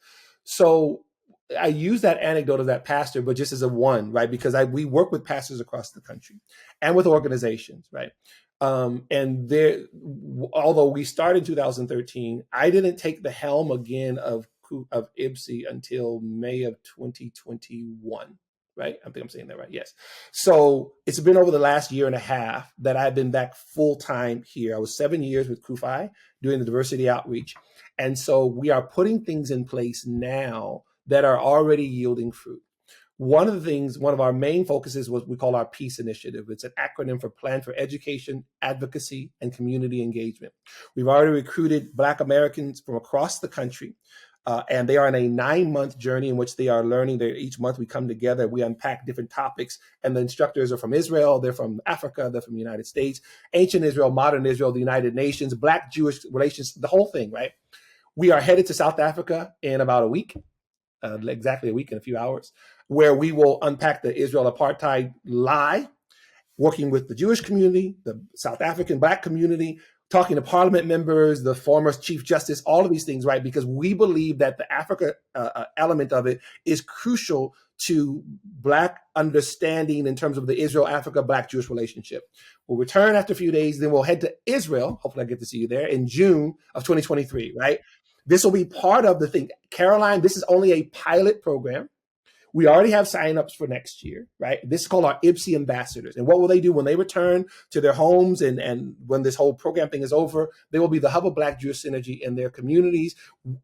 So I use that anecdote of that pastor, but just as a one, right? Because we work with pastors across the country and with organizations, right? And there, although we started in 2013, I didn't take the helm again of IBSI until May of 2021, right? I think I'm saying that right. Yes. So it's been over the last year and a half that I've been back full time here. I was 7 years with CUFI doing the diversity outreach. And so we are putting things in place now that are already yielding fruit. One of our main focuses was we call our PEACE initiative. It's an acronym for Plan for Education, Advocacy, and Community Engagement. We've already recruited Black Americans from across the country, and they are on a 9-month journey in which they are learning. Each month we come together, we unpack different topics, and the instructors are from Israel, they're from Africa, they're from the United States, ancient Israel, modern Israel, the United Nations, Black-Jewish relations, the whole thing, right? We are headed to South Africa in about a week. Exactly a week in a few hours, where we will unpack the Israel apartheid lie, working with the Jewish community, the South African Black community, talking to parliament members, the former Chief Justice, all of these things, right? Because we believe that the Africa element of it is crucial to Black understanding in terms of the Israel-Africa Black-Jewish relationship. We'll return after a few days, then we'll head to Israel. Hopefully I get to see you there in June of 2023, right? This will be part of the thing. Caroline, this is only a pilot program. We already have signups for next year, right? This is called our IBSI ambassadors. And what will they do when they return to their homes and when this whole program thing is over? They will be the hub of Black Jewish synergy in their communities,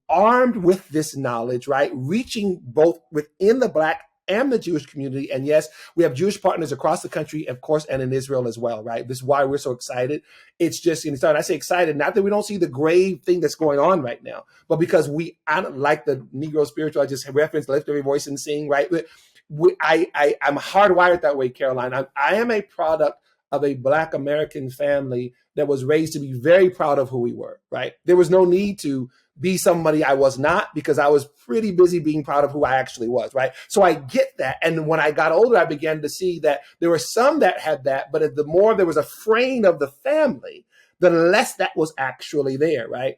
armed with this knowledge, right? Reaching both within the Black and the Jewish community. And yes, we have Jewish partners across the country, of course, and in Israel as well, right? This is why we're so excited. It's just, and I say excited, not that we don't see the grave thing that's going on right now, but because I don't like the Negro spiritual, I just referenced lift every voice and sing, right? I'm hardwired that way, Caroline. I am a product of a Black American family that was raised to be very proud of who we were, right? There was no need to be somebody I was not, because I was pretty busy being proud of who I actually was, right? So I get that. And when I got older, I began to see that there were some that had that, but the more there was a fraying of the family, the less that was actually there, right?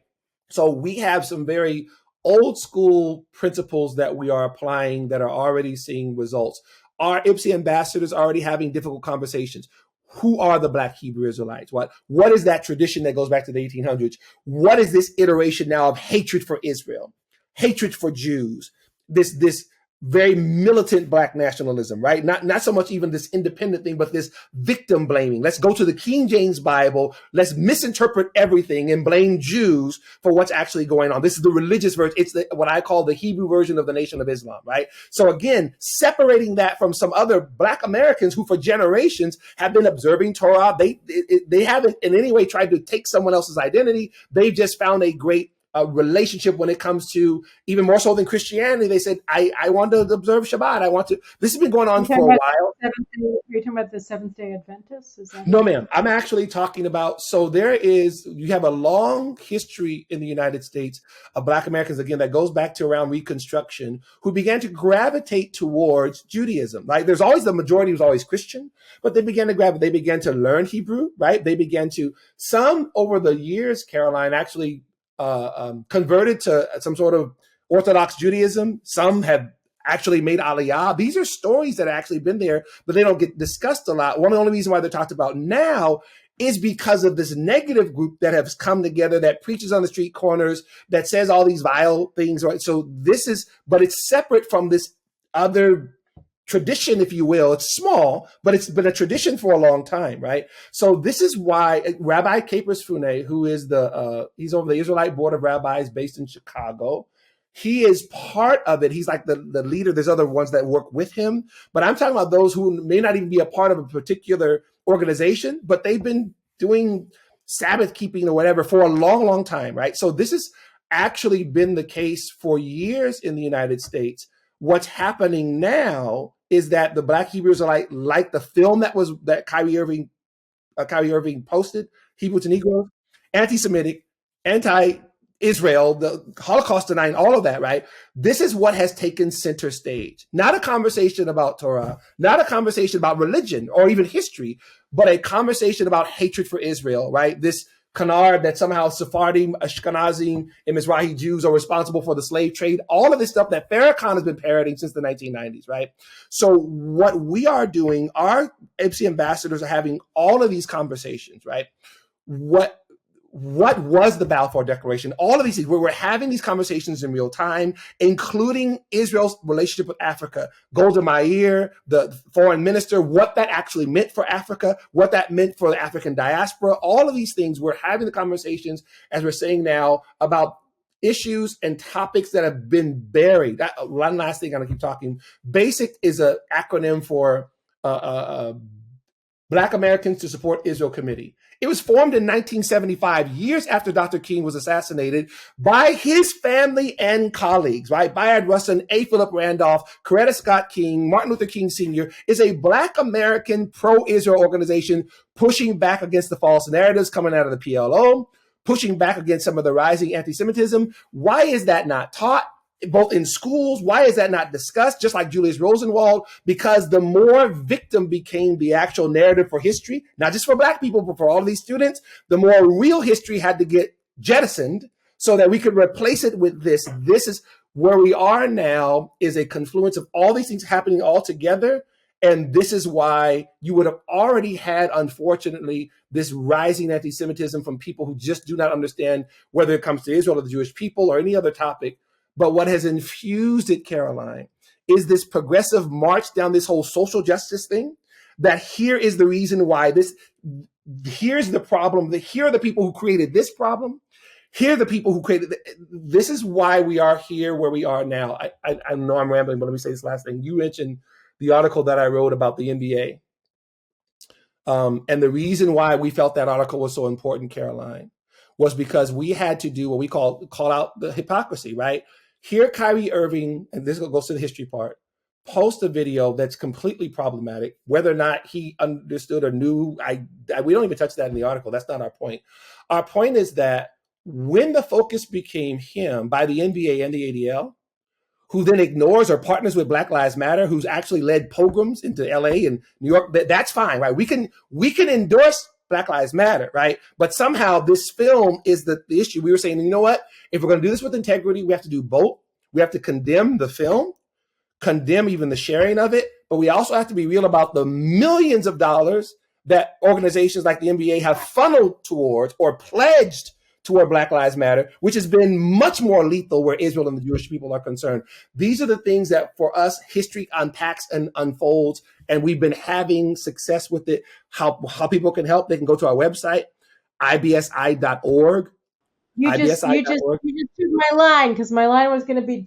So we have some very old school principles that we are applying that are already seeing results. Our IBSI ambassadors are already having difficult conversations. Who are the Black Hebrew Israelites? What is that tradition that goes back to the 1800s? What is this iteration now of hatred for Israel, hatred for Jews, this very militant Black nationalism, right? Not so much even this independent thing, but this victim blaming. Let's go to the King James Bible. Let's misinterpret everything and blame Jews for what's actually going on. This is the religious version. It's what I call the Hebrew version of the Nation of Islam, right? So again, separating that from some other Black Americans who for generations have been observing Torah. They haven't in any way tried to take someone else's identity. They've just found a great relationship when it comes to, even more so than Christianity. They said, I want to observe Shabbat. This has been going on for a while. Are you talking about the Seventh-day Adventists? Is that no, ma'am. I'm actually talking about, so you have a long history in the United States of Black Americans, again, that goes back to around Reconstruction, who began to gravitate towards Judaism, right? The majority was always Christian, but they began to learn Hebrew, right? Some over the years, Caroline, actually converted to some sort of Orthodox Judaism. Some have actually made Aliyah. These are stories that have actually been there, but they don't get discussed a lot. One of the only reasons why they're talked about now is because of this negative group that has come together, that preaches on the street corners, that says all these vile things, right? So but it's separate from this other tradition, if you will. It's small, but it's been a tradition for a long time, right? So this is why Rabbi Capers Fune, who is he's over the Israelite Board of Rabbis based in Chicago. He is part of it. He's like the leader. There's other ones that work with him, but I'm talking about those who may not even be a part of a particular organization, but they've been doing Sabbath keeping or whatever for a long, long time, right? So this has actually been the case for years in the United States. What's happening now is that the Black Hebrews are like the film that Kyrie Irving posted, Hebrew to Negroes, anti-Semitic, anti-Israel, the Holocaust denying, all of that, right? This is what has taken center stage. Not a conversation about Torah, not a conversation about religion or even history, but a conversation about hatred for Israel, right? This canard that somehow Sephardim, Ashkenazim, and Mizrahi Jews are responsible for the slave trade, all of this stuff that Farrakhan has been parroting since the 1990s, right? So what we are doing, our IPSI ambassadors are having all of these conversations, right? What was the Balfour Declaration? All of these things, where we're having these conversations in real time, including Israel's relationship with Africa, Golda Meir, the foreign minister, what that actually meant for Africa, what that meant for the African diaspora, all of these things, we're having the conversations, as we're saying now, about issues and topics that have been buried. One last thing, I'm gonna keep talking. BASIC is an acronym for Black Americans to Support Israel Committee. It was formed in 1975, years after Dr. King was assassinated, by his family and colleagues, right? Bayard Rustin, A. Philip Randolph, Coretta Scott King, Martin Luther King Sr. is a Black American pro-Israel organization pushing back against the false narratives coming out of the PLO, pushing back against some of the rising anti-Semitism. Why is that not taught? Both in schools, why is that not discussed? Just like Julius Rosenwald, because the more victim became the actual narrative for history, not just for Black people, but for all of these students, the more real history had to get jettisoned so that we could replace it with this. This is where we are now, is a confluence of all these things happening all together. And this is why you would have already had, unfortunately, this rising anti-Semitism from people who just do not understand whether it comes to Israel or the Jewish people or any other topic. But what has infused it, Caroline, is this progressive march down this whole social justice thing, that here is the reason why here's the problem, here are the people who created this problem, here are the people who created, this is why we are here where we are now. I know I'm rambling, but let me say this last thing. You mentioned the article that I wrote about the NBA. And the reason why we felt that article was so important, Caroline, was because we had to do what we call out the hypocrisy, right? Here, Kyrie Irving, and this goes to the history part, post a video that's completely problematic. Whether or not he understood or knew, we don't even touch that in the article. That's not our point. Our point is that when the focus became him by the NBA and the ADL, who then ignores or partners with Black Lives Matter, who's actually led pogroms into LA and New York, that's fine, right? We can endorse Black Lives Matter, right? But somehow this film is the issue. We were saying, you know what? If we're going to do this with integrity, we have to do both. We have to condemn the film, condemn even the sharing of it, but we also have to be real about the millions of dollars that organizations like the NBA have funneled towards or pledged toward Black Lives Matter, which has been much more lethal where Israel and the Jewish people are concerned. These are the things that for us, history unpacks and unfolds, and we've been having success with it. How people can help, they can go to our website, ibsi.org. You just took my line, because my line was going to be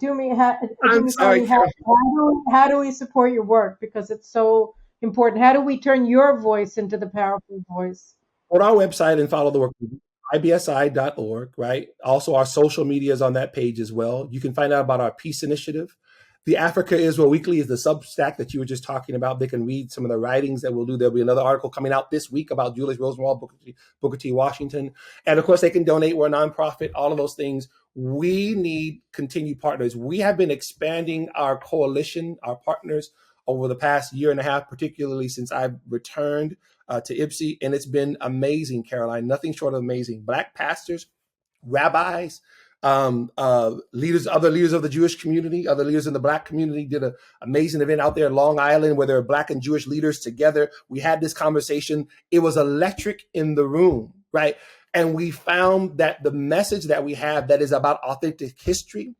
sorry, how do we support your work, because it's so important. How do we turn your voice into the powerful voice? On our website and follow the work, ibsi.org, right? Also, our social media is on that page as well. You can find out about our peace initiative. The Africa Israel Weekly is the Substack that you were just talking about. They can read some of the writings that we'll do. There'll be another article coming out this week about Julius Rosenwald, Booker T. Washington. And of course, they can donate. We're a nonprofit, all of those things. We need continued partners. We have been expanding our coalition, our partners, over the past year and a half, particularly since I've returned to IPSI. And it's been amazing, Caroline, nothing short of amazing. Black pastors, rabbis, other leaders of the Jewish community, other leaders in the Black community did an amazing event out there in Long Island where there are Black and Jewish leaders together. We had this conversation. It was electric in the room, right? And we found that the message that we have that is about authentic history,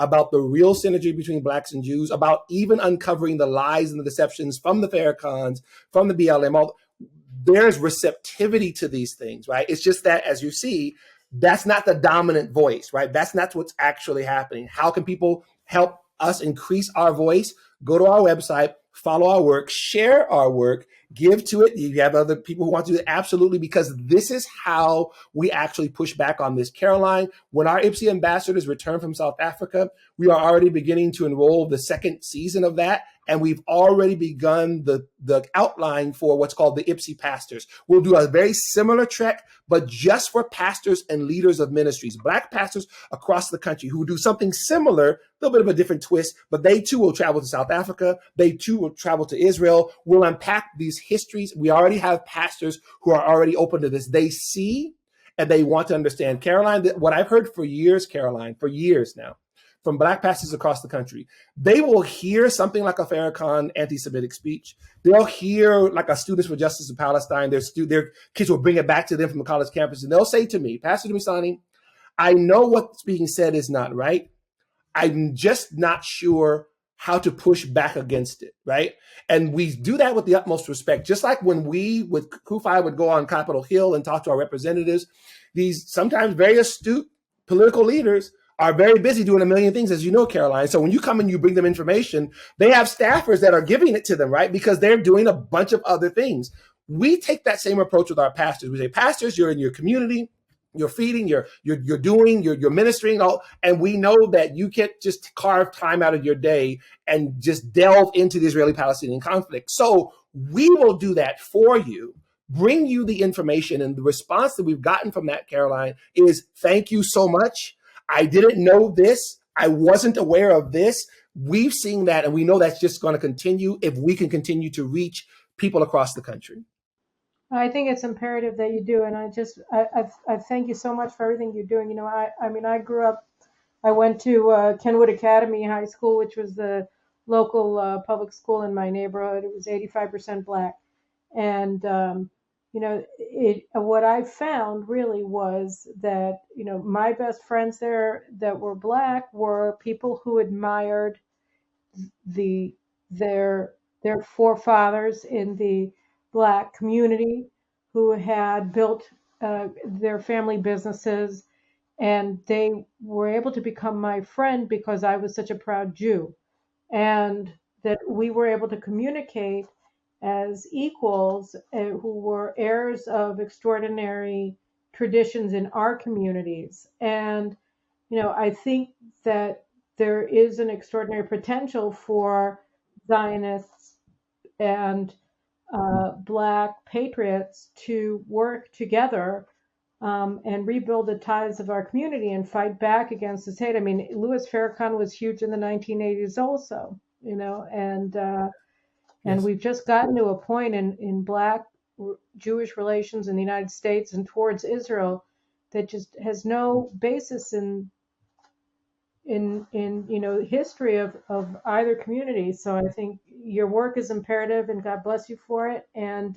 about the real synergy between blacks and Jews, about even uncovering the lies and the deceptions from the Farrakhan's, from the BLM. There's receptivity to these things, right? It's just that, as you see, that's not the dominant voice, right? That's not what's actually happening. How can people help us increase our voice? Go to our website, follow our work, share our work, give to it. You have other people who want to do it, absolutely, because this is how we actually push back on this. Caroline, when our IPSI ambassadors return from South Africa, we are already beginning to enroll the second season of that. And we've already begun the outline for what's called the IPSI pastors. We'll do a very similar trek, but just for pastors and leaders of ministries, Black pastors across the country who do something similar, a little bit of a different twist, but they too will travel to South Africa. They too will travel to Israel. We'll unpack these histories. We already have pastors who are already open to this. They see and they want to understand. Caroline, what I've heard for years, Caroline, for years now, from Black pastors across the country, they will hear something like a Farrakhan anti-Semitic speech. They'll hear like a Students for Justice in Palestine. Their kids will bring it back to them from the college campus, and they'll say to me, Pastor Dumisani, I know what's being said is not right. I'm just not sure how to push back against it, right? And we do that with the utmost respect. Just like when we, with Kufi, would go on Capitol Hill and talk to our representatives, these sometimes very astute political leaders are very busy doing a million things, as you know, Caroline. So when you come and you bring them information, they have staffers that are giving it to them, right? Because they're doing a bunch of other things. We take that same approach with our pastors. We say, pastors, you're in your community, you're feeding, you're doing, you're ministering, all, and we know that you can't just carve time out of your day and just delve into the Israeli-Palestinian conflict. So we will do that for you, bring you the information, and the response that we've gotten from that, Caroline, is thank you so much. I didn't know this. I wasn't aware of this. We've seen that, and we know that's just going to continue if we can continue to reach people across the country. I think it's imperative that you do, and I thank you so much for everything you're doing. You know, I mean, I grew up, I went to Kenwood Academy High School, which was the local public school in my neighborhood. It was 85% Black, and you know, what I found really was that, you know, my best friends there that were Black were people who admired the their forefathers in the Black community who had built their family businesses, and they were able to become my friend because I was such a proud Jew, and that we were able to communicate as equals who were heirs of extraordinary traditions in our communities. And, you know, I think that there is an extraordinary potential for Zionists and Black patriots to work together and rebuild the ties of our community and fight back against this hate. I mean, Louis Farrakhan was huge in the 1980s also, you know, and Yes. we've just gotten to a point in Black Jewish relations in the United States and towards Israel that just has no basis in you know, history of either community. So I think your work is imperative, and God bless you for it, and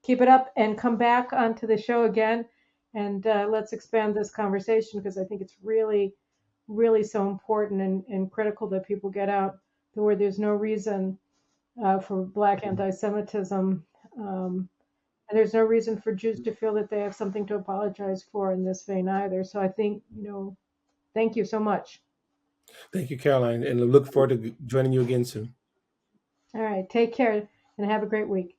keep it up and come back onto the show again, and let's expand this conversation, because I think it's really so important and critical that people get out the word. There's no reason for Black anti-Semitism, and there's no reason for Jews to feel that they have something to apologize for in this vein either. So I think, you know, thank you so much. Thank you, Caroline, and I look forward to joining you again soon. All right, take care and have a great week.